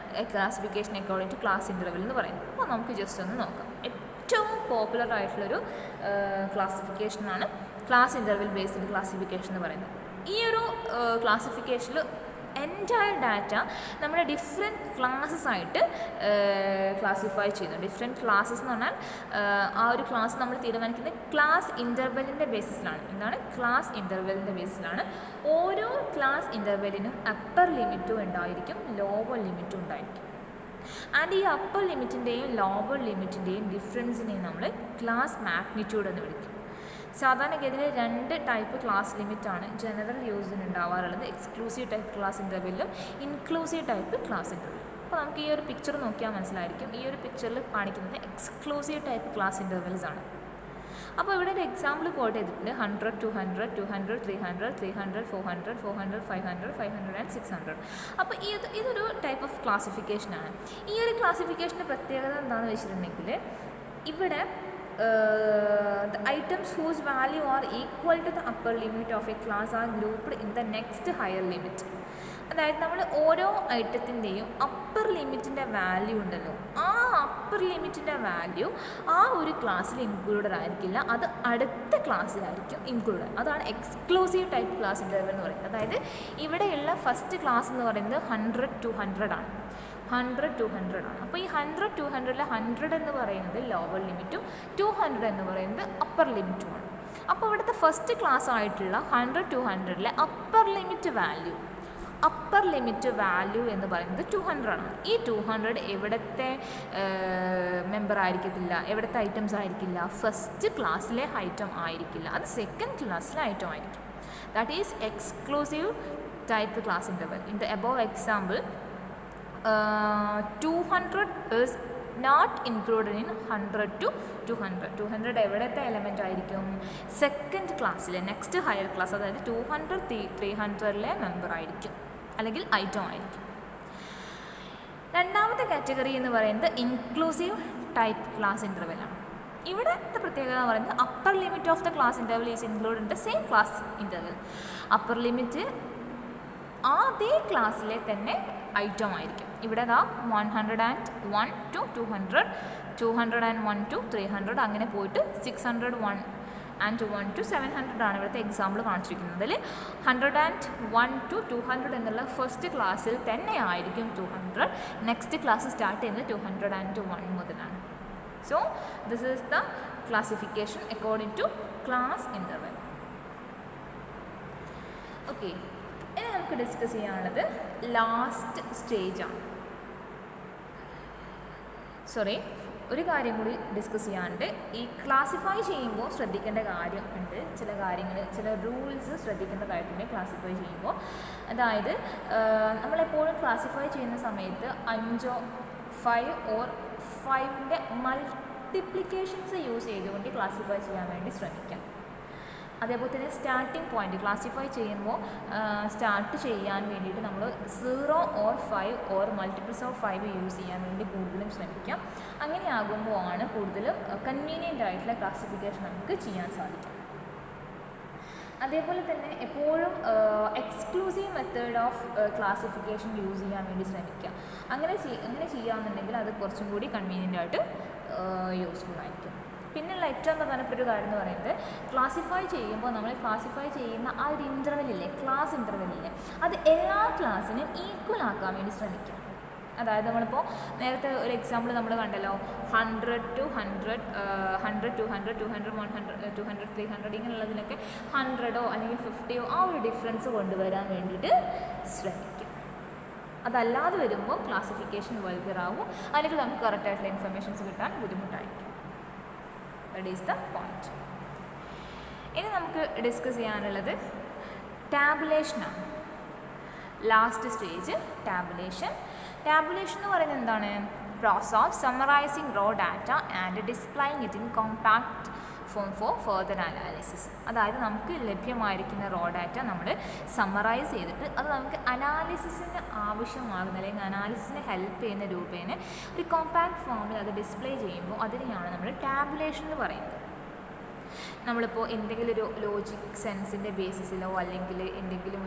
classification according to class interval എന്ന് പറയുന്നത്. അപ്പോൾ നമുക്ക് ജസ്റ്റ് ഒന്ന് നോക്കാം. ഏറ്റവും പോപ്പുലർ ആയിട്ടുള്ളൊരു ക്ലാസിഫിക്കേഷനാണ് ക്ലാസ് ഇൻ്റർവെൽ ബേസ്ഡ് ക്ലാസിഫിക്കേഷൻ എന്ന് പറയുന്നത്. ഈ ഒരു ക്ലാസിഫിക്കേഷനിൽ എൻറ്റയർ ഡാറ്റ നമ്മുടെ ഡിഫറെൻറ്റ് ക്ലാസ്സസ് ആയിട്ട് ക്ലാസിഫൈ ചെയ്യുന്നു. ഡിഫറെൻറ്റ് ക്ലാസ്സസ് എന്ന് പറഞ്ഞാൽ ആ ഒരു ക്ലാസ് നമ്മൾ തീരുമാനിക്കുന്നത് ക്ലാസ് ഇൻ്റർവെല്ലിൻ്റെ ബേസിസിലാണ്. എന്താണ് ക്ലാസ് ഇൻ്റർവെല്ലിൻ്റെ ബേസിസിലാണ്. ഓരോ ക്ലാസ് ഇൻ്റർവെല്ലിനും അപ്പർ ലിമിറ്റും ഉണ്ടായിരിക്കും, ലോവർ ലിമിറ്റും ഉണ്ടായിരിക്കും. ആൻഡ് ഈ അപ്പർ ലിമിറ്റിൻ്റെയും ലോവർ ലിമിറ്റിൻ്റെയും ഡിഫറൻസിനെയും നമ്മൾ ക്ലാസ് മാഗ്നിറ്റ്യൂഡ് എന്ന് വിളിക്കും. സാധാരണഗതിയിൽ രണ്ട് ടൈപ്പ് ക്ലാസ് ലിമിറ്റാണ് ജനറൽ യൂസിന് ഉണ്ടാവാറുള്ളത്. എക്സ്ക്ലൂസീവ് ടൈപ്പ് ക്ലാസ് ഇൻ്റർവെല്ലും ഇൻക്ലൂസീവ് ടൈപ്പ് ക്ലാസ് ഇൻ്റർവെല്ലും. അപ്പോൾ നമുക്ക് ഈ ഒരു പിക്ചർ നോക്കിയാൽ മനസ്സിലായിരിക്കും. ഈ ഒരു പിക്ചറിൽ കാണിക്കുന്നത് എക്സ്ക്ലൂസീവ് ടൈപ്പ് ക്ലാസ് ഇൻ്റർവെൽസ് ആണ്. അപ്പോൾ ഇവിടെ ഒരു എക്സാമ്പിൾ കോട്ട് ചെയ്തിട്ടുണ്ട് 100, 200, 200, 300, 300, 400, 400, 500, 500 ആൻഡ് 600. അപ്പോൾ ഇതൊരു ടൈപ്പ് ഓഫ് ക്ലാസിഫിക്കേഷനാണ്. ഈ ഒരു ക്ലാസിഫിക്കേഷൻ്റെ പ്രത്യേകത എന്താണെന്ന് വെച്ചിട്ടുണ്ടെങ്കിൽ ഇവിടെ the items whose value are equal to the upper limit of a class are grouped in the next higher limit. അതായത് നമ്മൾ ഓരോ ഐറ്റത്തിൻ്റെയും അപ്പർ ലിമിറ്റിൻ്റെ വാല്യൂ ഉണ്ടല്ലോ, ആ അപ്പർ ലിമിറ്റിൻ്റെ വാല്യൂ ആ ഒരു ക്ലാസ്സിൽ ഇൻക്ലൂഡഡ് ആയിരിക്കില്ല, അത് അടുത്ത ക്ലാസ്സിലായിരിക്കും ഇൻക്ലൂഡ്. അതാണ് എക്സ്ക്ലൂസീവ് ടൈപ്പ് ക്ലാസ് ഇൻ്റർവെൽ എന്ന് പറയുന്നത്. അതായത് ഇവിടെയുള്ള ഫസ്റ്റ് ക്ലാസ് എന്ന് പറയുന്നത് 100 to 100 ആണ്. 100 to 100 ആണ്. അപ്പോൾ ഈ 100 to 100-ലെ 100 എന്ന് പറയുന്നത് ലോവർ ലിമിറ്റും 200 എന്ന് പറയുന്നത് അപ്പർ ലിമിറ്റുമാണ്. അപ്പോൾ ഇവിടുത്തെ ഫസ്റ്റ് ക്ലാസ് ആയിട്ടുള്ള 100 to 100-ലെ അപ്പർ ലിമിറ്റ് വാല്യൂ എന്ന് പറയുന്നത് 200 ആണ്. ഈ 200 എവിടത്തെ മെമ്പർ ആയിരിക്കത്തില്ല, എവിടത്തെ ഐറ്റംസ് ആയിരിക്കില്ല, ഫസ്റ്റ് ക്ലാസ്സിലെ ഐറ്റം ആയിരിക്കില്ല, അത് സെക്കൻഡ് ക്ലാസ്സിലെ ഐറ്റം ആയിരിക്കും. That is exclusive type class interval. In the above example, 200 is not included in 100 to 200. 200 എവിടത്തെ എലമെൻ്റ് ആയിരിക്കും? സെക്കൻഡ് ക്ലാസ്സിലെ നെക്സ്റ്റ് ഹയർ ക്ലാസ്, അതായത് 200 300ലെ മെമ്പർ ആയിരിക്കും അല്ലെങ്കിൽ ഐറ്റം ആയിരിക്കും. രണ്ടാമത്തെ കാറ്റഗറി എന്ന് പറയുന്നത് ഇൻക്ലൂസീവ് ടൈപ്പ് ക്ലാസ് ഇൻ്റർവെലാണ്. ഇവിടുത്തെ പ്രത്യേകത എന്ന് പറയുന്നത് upper limit of the class interval is include in the same class interval. Upper limit അതേ ക്ലാസ്സിലെ തന്നെ ഐറ്റം ആയിരിക്കും. ഇവിടെ 101 to 200, 201 to 300, അങ്ങനെ പോയിട്ട് 601 and 1 to 700 ആണ് ഇവിടുത്തെ എക്സാമ്പിൾ കാണിച്ചിരിക്കുന്നത്. അതിൽ 101 to 200 എന്നുള്ള ഫസ്റ്റ് ക്ലാസ്സിൽ തന്നെ ആയിരിക്കും 200. നെക്സ്റ്റ് ക്ലാസ് സ്റ്റാർട്ട് ചെയ്യുന്നത് 201 മുതലാണ്. So this is the classification according to class interval. Okay, ഇനി നമുക്ക് ഡിസ്കസ് ചെയ്യാനുള്ളത് ലാസ്റ്റ് സ്റ്റേജാണ്. സോറി, ഒരു കാര്യം കൂടി ഡിസ്കസ് ചെയ്യാനുണ്ട്. ഈ ക്ലാസിഫൈ ചെയ്യുമ്പോൾ ശ്രദ്ധിക്കേണ്ട കാര്യം ഉണ്ട്. ചില കാര്യങ്ങൾ, ചില റൂൾസ് ശ്രദ്ധിക്കേണ്ടതായിട്ടുണ്ട് ക്ലാസിഫൈ ചെയ്യുമ്പോൾ. അതായത് നമ്മളെപ്പോഴും ക്ലാസിഫൈ ചെയ്യുന്ന സമയത്ത് 5 or 5ൻ്റെ മൾട്ടിപ്ലിക്കേഷൻസ് യൂസ് ചെയ്തുകൊണ്ട് ക്ലാസിഫൈ ചെയ്യാൻ വേണ്ടി ശ്രമിക്കാം. അതേപോലെ തന്നെ സ്റ്റാർട്ടിംഗ് പോയിന്റ് ക്ലാസിഫൈ ചെയ്യുമ്പോൾ സ്റ്റാർട്ട് ചെയ്യാൻ വേണ്ടിയിട്ട് നമ്മൾ 0 or 5 or multiples of 5 use ചെയ്യാൻ വേണ്ടി കൂടുതലും ശ്രമിക്കാം. അങ്ങനെയാകുമ്പോൾ ആണ് കൂടുതലും കൺവീനിയൻ്റ് ആയിട്ടുള്ള ക്ലാസിഫിക്കേഷൻ നമുക്ക് ചെയ്യാൻ സാധിക്കും. അതേപോലെ തന്നെ എപ്പോഴും exclusive method of classification use ചെയ്യാൻ വേണ്ടി ശ്രമിക്കുക. അങ്ങനെ ചെയ്യുകയാണെന്നുണ്ടെങ്കിൽ അത് കുറച്ചും കൂടി കൺവീനിയൻ്റ് ആയിട്ട് യൂസ്ഫുൾ ആയിരിക്കും. പിന്നെയുള്ള ഏറ്റവും പ്രധാനപ്പെട്ട ഒരു കാര്യം എന്ന് പറയുന്നത്, ക്ലാസിഫൈ ചെയ്യുമ്പോൾ നമ്മൾ ക്ലാസിഫൈ ചെയ്യുന്ന ആ ഒരു ഇൻ്റർവെല്ലില്ലേ, ക്ലാസ് ഇൻ്റർവെല്ലില്ലേ, അത് എല്ലാ ക്ലാസ്സിനും ഈക്വൽ ആക്കാൻ വേണ്ടി ശ്രമിക്കുക. അതായത് നമ്മളിപ്പോൾ നേരത്തെ ഒരു എക്സാമ്പിൾ നമ്മൾ കണ്ടല്ലോ, 100 to 100, 100 to 100, 200 100, 200 300, ഇങ്ങനെയുള്ളതിനൊക്കെ 100ഓ അല്ലെങ്കിൽ 50ഓ ആ ഒരു ഡിഫറൻസ് കൊണ്ടുവരാൻ വേണ്ടിയിട്ട് ശ്രമിക്കും. അതല്ലാതെ വരുമ്പോൾ ക്ലാസിഫിക്കേഷൻ വൾഗറാവും, അല്ലെങ്കിൽ നമുക്ക് കറക്റ്റായിട്ടുള്ള ഇൻഫർമേഷൻസ് കിട്ടാൻ ബുദ്ധിമുട്ടായിരിക്കും. That is the point. ഇനി നമുക്ക് ഡിസ്കസ് ചെയ്യാനുള്ളത് ടാബുലേഷനാണ്. Last stage tabulation. ടാബുലേഷൻ എന്ന് പറയുന്നത് എന്താണ്? Process of summarising raw data and displaying it in compact form for further analysis. അതായത് നമുക്ക് ലഭ്യമായിരിക്കുന്ന റോ ഡാറ്റ നമ്മൾ സമ്മറൈസ് ചെയ്തിട്ട് അത് നമുക്ക് അനാലിസിസിന് ആവശ്യമാകുന്ന അല്ലെങ്കിൽ അനാലിസിസിന് ഹെൽപ്പ് ചെയ്യുന്ന രൂപേണ ഒരു കോമ്പാക്ട് ഫോമിൽ അത് ഡിസ്പ്ലേ ചെയ്യുമ്പോൾ അതിനെയാണ് നമ്മൾ ടാബുലേഷൻ എന്ന് പറയുന്നത്. നമ്മളിപ്പോൾ എന്തെങ്കിലും ഒരു ലോജിക് സെൻസിൻ്റെ ബേസിസിലോ അല്ലെങ്കിൽ എന്തെങ്കിലും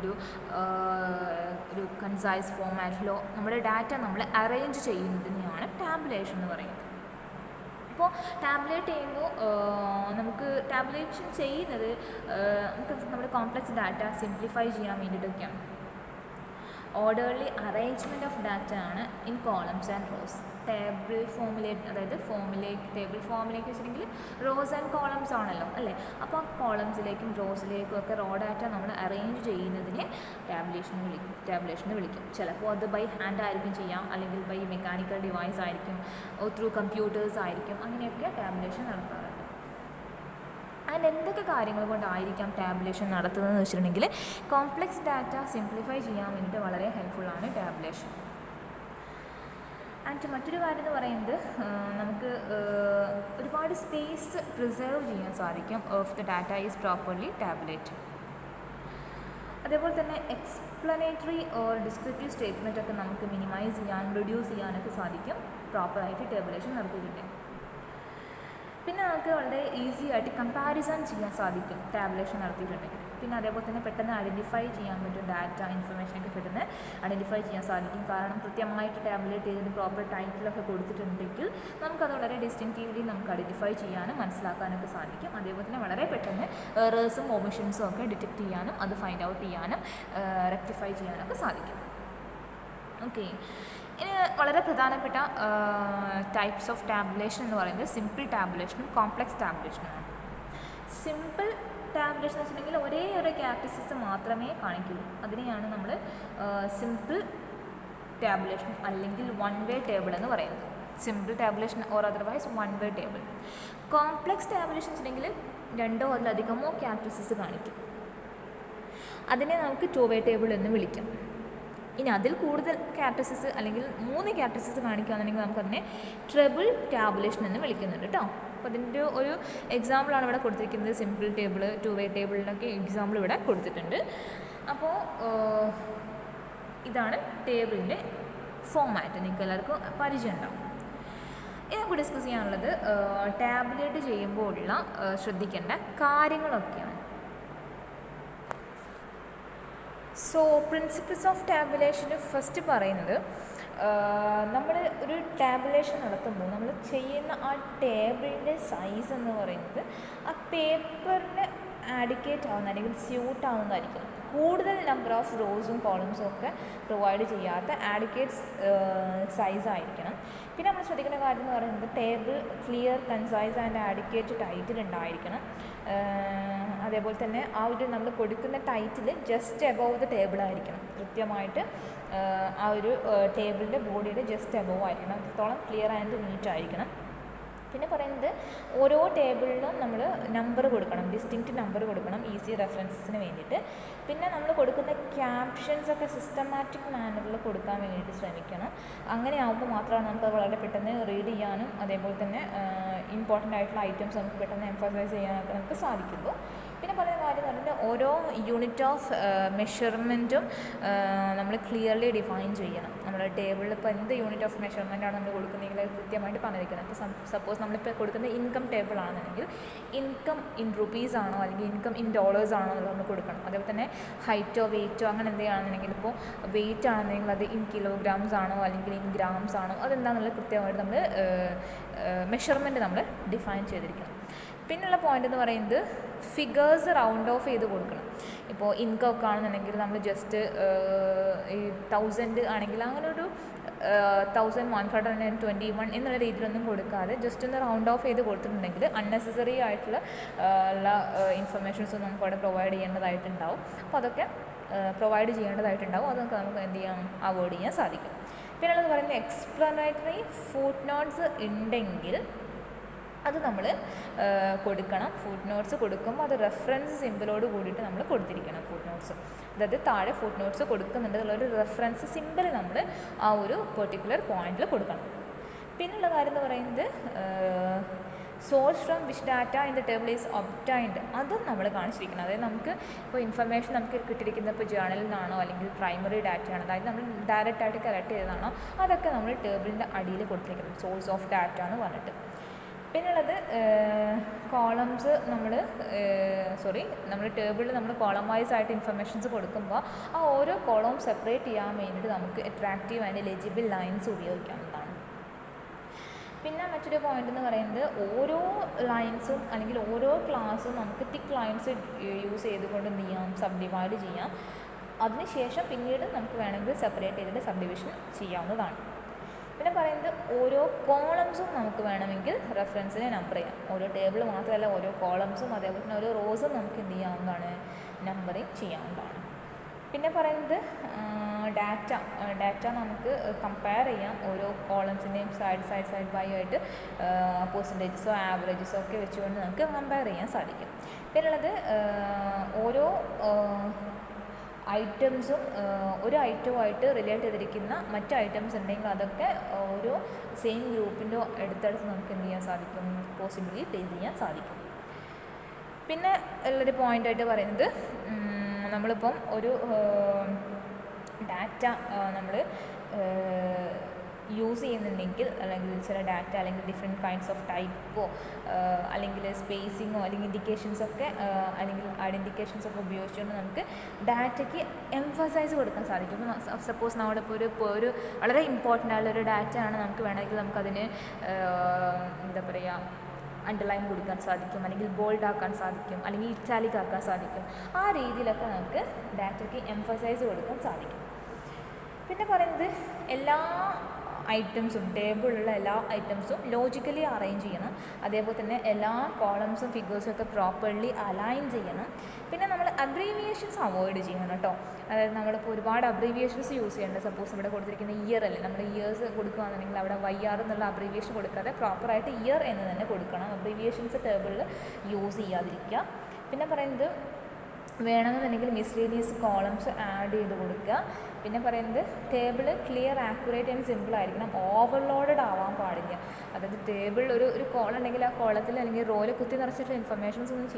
ഒരു കൺസൈസ് ഫോമാറ്റിലോ നമ്മുടെ ഡാറ്റ നമ്മൾ അറേഞ്ച് ചെയ്യുന്നതിനെയാണ് ടാബുലേഷൻ എന്ന് പറയുന്നത്. ഇപ്പോൾ ടാബുലേറ്റ് ചെയ്യുമ്പോൾ നമുക്ക് ടാബുലേഷൻ ചെയ്യുന്നത് നമുക്ക് നമ്മുടെ കോംപ്ലക്സ് ഡാറ്റ സിംപ്ലിഫൈ ചെയ്യാൻ വേണ്ടിയിട്ടൊക്കെയാണ്. ഓർഡർലി അറേഞ്ച്മെൻറ്റ് ഓഫ് ഡാറ്റ ആണ് in columns and rose. Table ഫോമിലേക്ക്, അതായത് ടേബിൾ ഫോമിലേക്ക് വെച്ചിട്ടുണ്ടെങ്കിൽ റോസ് ആൻഡ് കോളംസ് ആണല്ലോ അല്ലേ. അപ്പോൾ ആ കോളംസിലേക്കും റോസിലേക്കും ഒക്കെ റോ ഡാറ്റ നമ്മൾ അറേഞ്ച് ചെയ്യുന്നതിനെ ടാബുലേഷൻ വിളിക്കും. ചിലപ്പോൾ അത് ബൈ ഹാൻഡ് ആയിരിക്കും ചെയ്യാം, അല്ലെങ്കിൽ ബൈ മെക്കാനിക്കൽ ഡിവൈസ് ആയിരിക്കും, ത്രൂ കമ്പ്യൂട്ടേഴ്സ് ആയിരിക്കും. അങ്ങനെയൊക്കെ ടാബുലേഷൻ നടത്താറുണ്ട്. ആൻഡ് എന്തൊക്കെ കാര്യങ്ങൾ കൊണ്ടായിരിക്കാം ടാബുലേഷൻ നടത്തുന്നതെന്ന് വെച്ചിട്ടുണ്ടെങ്കിൽ കോംപ്ലക്സ് ഡാറ്റ സിംപ്ലിഫൈ ചെയ്യാൻ വേണ്ടിയിട്ട് വളരെ ഹെൽപ്ഫുള്ളാണ് ടാബുലേഷൻ. ആൻഡ് മറ്റൊരു കാര്യം എന്ന് പറയുന്നത്, നമുക്ക് ഒരുപാട് സ്പേസ് പ്രിസർവ് ചെയ്യാൻ സാധിക്കും of the data is properly tabulated. അതേപോലെ തന്നെ എക്സ്പ്ലനേറ്ററി ഓർ ഡിസ്ക്രിപ്റ്റീവ് സ്റ്റേറ്റ്മെൻ്റ് ഒക്കെ നമുക്ക് മിനിമൈസ് ചെയ്യാൻ, റിഡ്യൂസ് ചെയ്യാനൊക്കെ സാധിക്കും പ്രോപ്പറായിട്ട് ടാബുലേഷൻ നടത്തിയിട്ടുണ്ടെങ്കിൽ. പിന്നെ നമുക്ക് വളരെ ഈസി ആയിട്ട് കമ്പാരിസൺ ചെയ്യാൻ സാധിക്കും ടാബുലേഷൻ നടത്തിയിട്ടുണ്ടെങ്കിൽ. പിന്നെ അതേപോലെ തന്നെ പെട്ടെന്ന് ഐഡൻറ്റിഫൈ ചെയ്യാൻ പറ്റും ഡാറ്റ ഇൻഫർമേഷനൊക്കെ പെട്ടെന്ന് ഐഡൻറ്റിഫൈ ചെയ്യാൻ സാധിക്കും. കാരണം കൃത്യമായിട്ട് ടാബുലേറ്റ് ചെയ്തിട്ട് പ്രോപ്പർ ടൈറ്റിലൊക്കെ കൊടുത്തിട്ടുണ്ടെങ്കിൽ നമുക്കത് വളരെ ഡിസ്റ്റിങ്റ്റീവ്ലി നമുക്ക് ഐഡൻറ്റിഫൈ ചെയ്യാനും മനസ്സിലാക്കാനൊക്കെ സാധിക്കും. അതേപോലെ തന്നെ വളരെ പെട്ടെന്ന് എറേഴ്സും ഒമിഷൻസും ഒക്കെ ഡിറ്റക്റ്റ് ചെയ്യാനും അത് ഫൈൻഡ് ഔട്ട് ചെയ്യാനും റെക്ടിഫൈ ചെയ്യാനൊക്കെ സാധിക്കും. ഓക്കെ, ഇനി വളരെ പ്രധാനപ്പെട്ട ടൈപ്സ് ഓഫ് ടാബുലേഷൻ എന്ന് പറയുന്നത് സിമ്പിൾ ടാബുലേഷനും കോംപ്ലക്സ് ടാബുലേഷനുമാണ്. സിമ്പിൾ ടാബുലേഷൻ എന്ന് വെച്ചിട്ടുണ്ടെങ്കിൽ ഒരേ ഒരു ക്യാരക്ടറിസ്റ്റിക്സ് മാത്രമേ കാണിക്കുള്ളൂ. അതിനെയാണ് നമ്മൾ സിമ്പിൾ ടാബുലേഷൻ അല്ലെങ്കിൽ വൺ വേ ടേബിൾ എന്ന് പറയുന്നത്. Simple tabulation or otherwise one way table. Complex tabulation വെച്ചിട്ടുണ്ടെങ്കിൽ 2 or അതിലധികമോ ക്യാരക്ടറിസ്റ്റിക്സ് കാണിക്കും. അതിനെ നമുക്ക് 2-way ടേബിൾ എന്ന് വിളിക്കാം. ഇനി അതിൽ കൂടുതൽ ക്യാരക്ടറിസ്റ്റിക്സ് അല്ലെങ്കിൽ 3 ക്യാരക്ടറിസ്റ്റിക്സ് കാണിക്കുകയാണെന്നുണ്ടെങ്കിൽ നമുക്കതിനെ ട്രിപ്പിൾ ടാബുലേഷൻ എന്ന് വിളിക്കുന്നുണ്ട് കേട്ടോ. അപ്പോൾ അതിൻ്റെ ഒരു എക്സാമ്പിളാണ് ഇവിടെ കൊടുത്തിരിക്കുന്നത്. സിമ്പിൾ ടേബിൾ, 2-way ടേബിളിനൊക്കെ എക്സാമ്പിൾ ഇവിടെ കൊടുത്തിട്ടുണ്ട്. അപ്പോൾ ഇതാണ് ടേബിളിൻ്റെ ഫോമാറ്റ്, നിങ്ങൾക്ക് എല്ലാവർക്കും പരിചയം ഉണ്ടാവും. ഇനി നമുക്ക് ഡിസ്കസ് ചെയ്യാനുള്ളത് ടാബുലേറ്റ് ചെയ്യുമ്പോഴുള്ള ശ്രദ്ധിക്കേണ്ട കാര്യങ്ങളൊക്കെയാണ്. സോ പ്രിൻസിപ്പിൾസ് ഓഫ് ടാബുലേഷന് ഫസ്റ്റ് പറയുന്നത്, നമ്മൾ ഒരു ടാബുലേഷൻ നടത്തുമ്പോൾ നമ്മൾ ചെയ്യുന്ന ആ ടേബിളിൻ്റെ സൈസ് എന്ന് പറയുന്നത് ആ പേപ്പറിന് ആഡിക്കേറ്റ് ആവുന്ന അല്ലെങ്കിൽ സ്യൂട്ട് ആവുന്നതായിരിക്കും. കൂടുതൽ നമ്പർ ഓഫ് റോസും കോളംസും ഒക്കെ പ്രൊവൈഡ് ചെയ്യാത്ത ആഡിക്കേറ്റ് സൈസ് ആയിരിക്കണം. പിന്നെ നമ്മൾ ശ്രദ്ധിക്കുന്ന കാര്യം എന്ന് പറയുന്നത് table clear, concise and adequate title ഉണ്ടായിരിക്കണം. അതേപോലെ തന്നെ ആ ഒരു നമ്മൾ കൊടുക്കുന്ന title just above the table ആയിരിക്കണം. കൃത്യമായിട്ട് ആ ഒരു ടേബിളിൻ്റെ ബോഡിയുടെ ജസ്റ്റ് എബവ് ആയിരിക്കണം. അത്രത്തോളം ക്ലിയർ ആൻഡ് നീറ്റ് ആയിരിക്കണം. പിന്നെ പറയുന്നത് ഓരോ ടേബിളിലും നമ്മൾ നമ്പർ കൊടുക്കണം, ഡിസ്റ്റിങ്ക്റ്റ് നമ്പർ കൊടുക്കണം ഈസി റെഫറൻസസിന് വേണ്ടിയിട്ട്. പിന്നെ നമ്മൾ കൊടുക്കുന്ന ക്യാപ്ഷൻസൊക്കെ സിസ്റ്റമാറ്റിക് മാനറിൽ കൊടുക്കാൻ വേണ്ടിയിട്ട് ശ്രമിക്കണം. അങ്ങനെ ആകുമ്പോൾ മാത്രമാണ് നമുക്ക് വളരെ പെട്ടെന്ന് റീഡ് ചെയ്യാനും അതേപോലെ തന്നെ ഇമ്പോർട്ടൻ്റ് ആയിട്ടുള്ള ഐറ്റംസ് നമുക്ക് പെട്ടെന്ന് എംഫസൈസ് ചെയ്യാനൊക്കെ നമുക്ക് സാധിക്കുള്ളൂ. പിന്നെ പറയുന്ന കാര്യം എന്ന് പറഞ്ഞാൽ ഓരോ യൂണിറ്റ് ഓഫ് മെഷർമെൻറ്റും നമ്മൾ ക്ലിയർലി ഡിഫൈൻ ചെയ്യണം. നമ്മുടെ ടേബിളിൽ ഇപ്പോൾ എന്ത് യൂണിറ്റ് ഓഫ് മെഷർമെൻറ്റാണ് നമ്മൾ കൊടുക്കുന്നതെങ്കിൽ അത് കൃത്യമായിട്ട് പറഞ്ഞിരിക്കണം. ഇപ്പോൾ സപ്പോസ് നമ്മളിപ്പോൾ കൊടുക്കുന്ന ഇൻകം ടേബിൾ ആണെന്നുണ്ടെങ്കിൽ ഇൻകം ഇൻ റുപ്പീസ് ആണോ അല്ലെങ്കിൽ ഇൻകം ഇൻ ഡോളേഴ്സ് ആണോ എന്നുള്ളത് നമ്മൾ കൊടുക്കണം. അതേപോലെ തന്നെ ഹൈറ്റോ വെയിറ്റോ അങ്ങനെ എന്തെങ്കിലാണെന്നുണ്ടെങ്കിൽ ഇപ്പോൾ വെയിറ്റ് ആണെന്നുണ്ടെങ്കിൽ അത് ഇൻ കിലോഗ്രാംസ് ആണോ അല്ലെങ്കിൽ ഇൻ ഗ്രാംസ് ആണോ അതെന്താണെന്നുള്ളത് കൃത്യമായിട്ട് നമ്മൾ മെഷർമെൻറ്റ് നമ്മൾ ഡിഫൈൻ ചെയ്തിരിക്കണം. പിന്നെയുള്ള പോയിൻ്റ് എന്ന് പറയുന്നത് ഫിഗേഴ്സ് റൗണ്ട് ഓഫ് ചെയ്ത് കൊടുക്കണം. ഇപ്പോൾ ഇൻകം ഒക്കെ ആണെന്നുണ്ടെങ്കിൽ നമ്മൾ ജസ്റ്റ് ഈ 1000 ആണെങ്കിൽ അങ്ങനെ ഒരു 1121 എന്നുള്ള രീതിയിലൊന്നും കൊടുക്കാതെ ജസ്റ്റ് ഒന്ന് റൗണ്ട് ഓഫ് ചെയ്ത് കൊടുത്തിട്ടുണ്ടെങ്കിൽ അൺനെസസറി ആയിട്ടുള്ള ഇൻഫർമേഷൻസ് നമുക്ക് അവിടെ പ്രൊവൈഡ് ചെയ്യേണ്ടതായിട്ടുണ്ടാവും. അപ്പോൾ അതൊക്കെ പ്രൊവൈഡ് ചെയ്യേണ്ടതായിട്ടുണ്ടാവും. അതൊക്കെ നമുക്ക് എന്ത് ചെയ്യാം, അവോയ്ഡ് ചെയ്യാൻ സാധിക്കും. പിന്നെയുള്ളത് പറയുന്നത് എക്സ്പ്ലനേറ്ററി ഫുട് നോട്ട്സ് ഉണ്ടെങ്കിൽ അത് നമ്മൾ കൊടുക്കണം. ഫുട് നോട്ട്സ് കൊടുക്കുമ്പോൾ അത് റെഫറൻസ് സിമ്പിളോട് കൂടിയിട്ട് നമ്മൾ കൊടുത്തിരിക്കണം. ഫുട് നോട്ട്സ് അതായത് താഴെ ഫുട് നോട്ട്സ് കൊടുക്കുന്നുണ്ട് എന്നുള്ളൊരു റെഫറൻസ് സിമ്പിൾ നമ്മൾ ആ ഒരു പെർട്ടിക്കുലർ പോയിന്റിൽ കൊടുക്കണം. പിന്നെയുള്ള കാര്യം എന്ന് പറയുന്നത് source from which data in the table is obtained അതും നമ്മൾ കാണിച്ചിരിക്കണം. അതായത് നമുക്ക് ഇപ്പോൾ ഇൻഫർമേഷൻ നമുക്ക് കിട്ടിയിരിക്കുന്നത് ഇപ്പോൾ ജേർണലിൽ നിന്നാണോ അല്ലെങ്കിൽ പ്രൈമറി ഡാറ്റയാണ്, അതായത് നമ്മൾ ഡയറക്റ്റായിട്ട് കളക്ട് ചെയ്തതാണോ അതൊക്കെ നമ്മൾ ടേബിളിൻ്റെ അടിയിൽ കൊടുത്തിരിക്കണം, സോഴ്സ് ഓഫ് ഡാറ്റ എന്ന് പറഞ്ഞിട്ട്. പിന്നുള്ളത് കോളംസ് നമ്മൾ ടേബിളിൽ നമ്മൾ കോളം വൈസ് ആയിട്ട് ഇൻഫർമേഷൻസ് കൊടുക്കുമ്പോൾ ആ ഓരോ കോളവും സെപ്പറേറ്റ് ചെയ്യാൻ വേണ്ടിയിട്ട് നമുക്ക് അട്രാക്റ്റീവ് ആൻഡ് ലെജിബിൾ ലൈൻസ് ഉപയോഗിക്കാവുന്നതാണ്. പിന്നെ മറ്റൊരു പോയിന്റ് എന്ന് പറയുന്നത് ഓരോ ലൈൻസും അല്ലെങ്കിൽ ഓരോ ക്ലാസ്സും നമുക്ക് തിക്ക് ലൈൻസ് യൂസ് ചെയ്തുകൊണ്ട് എന്ത് ചെയ്യാം, സബ് ഡിവൈഡ് ചെയ്യാം. അതിനുശേഷം പിന്നീട് നമുക്ക് വേണമെങ്കിൽ സെപ്പറേറ്റ് ചെയ്തിട്ട് സബ് ഡിവിഷൻ ചെയ്യാവുന്നതാണ്. പിന്നെ പറയുന്നത് ഓരോ കോളംസും നമുക്ക് വേണമെങ്കിൽ റെഫറൻസിനെ നമ്പർ ചെയ്യാം. ഓരോ ടേബിൾ മാത്രമല്ല ഓരോ കോളംസും അതേപോലെ തന്നെ ഓരോ റോസും നമുക്ക് എന്ത് ചെയ്യാവുന്നതാണ്, നമ്പറിങ് ചെയ്യാവുന്നതാണ്. പിന്നെ പറയുന്നത് ഡാറ്റ നമുക്ക് കമ്പയർ ചെയ്യാം. ഓരോ കോളംസിൻ്റെയും സൈഡ് ബൈ ആയിട്ട് പെർസെൻറ്റേജസോ ആവറേജസോ ഒക്കെ വെച്ചുകൊണ്ട് നമുക്ക് കമ്പയർ ചെയ്യാൻ സാധിക്കും. പിന്നുള്ളത് ഓരോ ഐറ്റംസും ഒരു ഐറ്റവുമായിട്ട് റിലേറ്റ് ചെയ്തിരിക്കുന്ന മറ്റ് ഐറ്റംസ് ഉണ്ടെങ്കിൽ അതൊക്കെ ഓരോ സെയിം ഗ്രൂപ്പിൻ്റെ അടുത്തടുത്ത് നമുക്ക് എന്ത് ചെയ്യാൻ സാധിക്കും, പോസിബിളി പ്ലേസ് ചെയ്യാൻ സാധിക്കും. പിന്നെ ഉള്ളൊരു പോയിൻ്റായിട്ട് പറയുന്നത് നമ്മളിപ്പം ഒരു ഡാറ്റ നമ്മൾ യൂസ് ചെയ്യുന്നുണ്ടെങ്കിൽ അല്ലെങ്കിൽ ചില ഡാറ്റ അല്ലെങ്കിൽ ഡിഫറെൻറ്റ് കൈൻഡ്സ് ഓഫ് ടൈപ്പോ അല്ലെങ്കിൽ സ്പേസിങ്ങോ അല്ലെങ്കിൽ ഇൻഡിക്കേഷൻസൊക്കെ അല്ലെങ്കിൽ ഐഡൻറ്റിഫിക്കേഷൻസൊക്കെ ഉപയോഗിച്ചുകൊണ്ട് നമുക്ക് ഡാറ്റയ്ക്ക് എംഫസൈസ് കൊടുക്കാൻ സാധിക്കും. ഇപ്പോൾ സപ്പോസ് നമ്മളിപ്പോൾ ഒരു വളരെ ഇമ്പോർട്ടൻ്റ് ആയിട്ടുള്ളൊരു ഡാറ്റയാണ്, നമുക്ക് വേണമെങ്കിൽ നമുക്കതിന് എന്താ പറയുക അണ്ടർലൈൻ കൊടുക്കാൻ സാധിക്കും, അല്ലെങ്കിൽ ബോൾഡ് ആക്കാൻ സാധിക്കും, അല്ലെങ്കിൽ ഇറ്റാലിക് ആക്കാൻ സാധിക്കും. ആ രീതിയിലൊക്കെ നമുക്ക് ഡാറ്റയ്ക്ക് എംഫസൈസ് കൊടുക്കാൻ സാധിക്കും. പിന്നെ പറയുന്നത് എല്ലാ ഐറ്റംസും ടേബിളിലുള്ള എല്ലാ ഐറ്റംസും ലോജിക്കലി അറേഞ്ച് ചെയ്യണം. അതേപോലെ തന്നെ എല്ലാ കോളംസും ഫിഗേഴ്സും ഒക്കെ പ്രോപ്പർലി അലൈൻ ചെയ്യണം. പിന്നെ നമ്മൾ അബ്രീവിയേഷൻസ് അവോയ്ഡ് ചെയ്യണം കേട്ടോ. അതായത് നമ്മളിപ്പോൾ ഒരുപാട് അബ്രീവിയേഷൻസ് യൂസ് ചെയ്യേണ്ടത്. സപ്പോസ് ഇവിടെ കൊടുത്തിരിക്കുന്ന ഇയർ അല്ലേ, നമ്മൾ ഇയേഴ്സ് കൊടുക്കുകയാണെന്നുണ്ടെങ്കിൽ അവിടെ YR എന്നുള്ള അബ്രീവിയേഷൻ കൊടുക്കാതെ പ്രോപ്പറായിട്ട് ഇയർ എന്ന് തന്നെ കൊടുക്കണം. അബ്രീവിയേഷൻസ് ടേബിളിൽ യൂസ് ചെയ്യാതിരിക്കുക. പിന്നെ പറയുന്നത് വേണമെന്നുണ്ടെങ്കിൽ മിസ്ലീനിയസ് കോളംസ് ആഡ് ചെയ്ത് കൊടുക്കുക. പിന്നെ പറയുന്നത് table clear, accurate and simple ആയിരിക്കണം. ഓവർലോഡഡ് ആവാൻ പാടില്ല. അതായത് ടേബിൾ ഒരു കോളം ഉണ്ടെങ്കിൽ ആ കോളത്തിൽ അല്ലെങ്കിൽ റോയിൽ കുത്തി നിറച്ചിട്ട് ഇൻഫർമേഷൻസ് ഒന്നും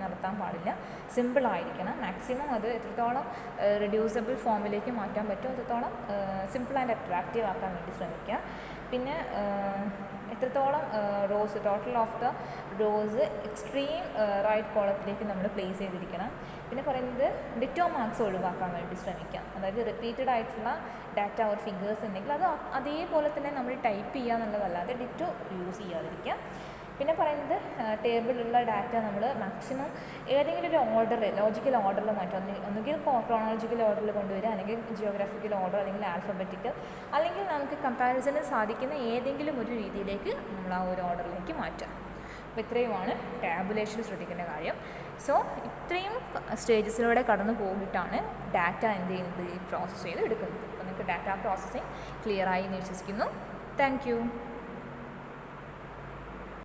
നടത്താൻ പാടില്ല. സിമ്പിൾ ആയിരിക്കണം. മാക്സിമം അത് എത്രത്തോളം റിഡ്യൂസബിൾ ഫോമിലേക്ക് മാറ്റാൻ പറ്റും അത്രത്തോളം സിമ്പിൾ ആൻഡ് അട്രാക്റ്റീവ് ആക്കാൻ വേണ്ടി ശ്രമിക്കുക. പിന്നെ എത്രത്തോളം rows, total of the rows extreme right കോളത്തിലേക്ക് നമ്മൾ പ്ലേസ് ചെയ്തിരിക്കണം. പിന്നെ പറയുന്നത് ഡിറ്റോ മാർക്സ് ഒഴിവാക്കാൻ വേണ്ടി ശ്രമിക്കാം. അതായത് റിപ്പീറ്റഡ് ആയിട്ടുള്ള ഡാറ്റ ഓർ ഫിഗേഴ്സ് ഉണ്ടെങ്കിൽ അത് അതേപോലെ തന്നെ നമ്മൾ ടൈപ്പ് ചെയ്യുക എന്നുള്ളതല്ലാതെ ഡിറ്റോ യൂസ് ചെയ്യാതിരിക്കുക. പിന്നെ പറയുന്നത് ടേബിളിലുള്ള ഡാറ്റ നമ്മൾ മാക്സിമം ഏതെങ്കിലും ഒരു ഓർഡർ, ലോജിക്കൽ ഓർഡറിൽ മാറ്റുക. ഒന്നുകിൽ ക്രോണോളജിക്കൽ ഓർഡറിൽ കൊണ്ടുവരിക, അല്ലെങ്കിൽ ജിയോഗ്രാഫിക്കൽ ഓർഡർ, അല്ലെങ്കിൽ ആൽഫബറ്റിക്കൽ, അല്ലെങ്കിൽ നമുക്ക് കമ്പാരിസണിൽ സാധിക്കുന്ന ഏതെങ്കിലും ഒരു രീതിയിലേക്ക് നമ്മൾ ആ ഒരു ഓർഡറിലേക്ക് മാറ്റുക. അപ്പോൾ ഇത്രയുമാണ് ടാബുലേഷൻ ശ്രദ്ധിക്കേണ്ട കാര്യം. സോ ഇത്രയും സ്റ്റേജസിലൂടെ കടന്നു പോയിട്ടാണ് ഡാറ്റ എന്ത് ചെയ്യുന്നത്, ഈ പ്രോസസ്സ് ചെയ്ത് എടുക്കുന്നത്. അപ്പോൾ നിങ്ങൾക്ക് ഡാറ്റ പ്രോസസ്സിങ് ക്ലിയർ ആയി എന്ന് വിശ്വസിക്കുന്നു. Thank you.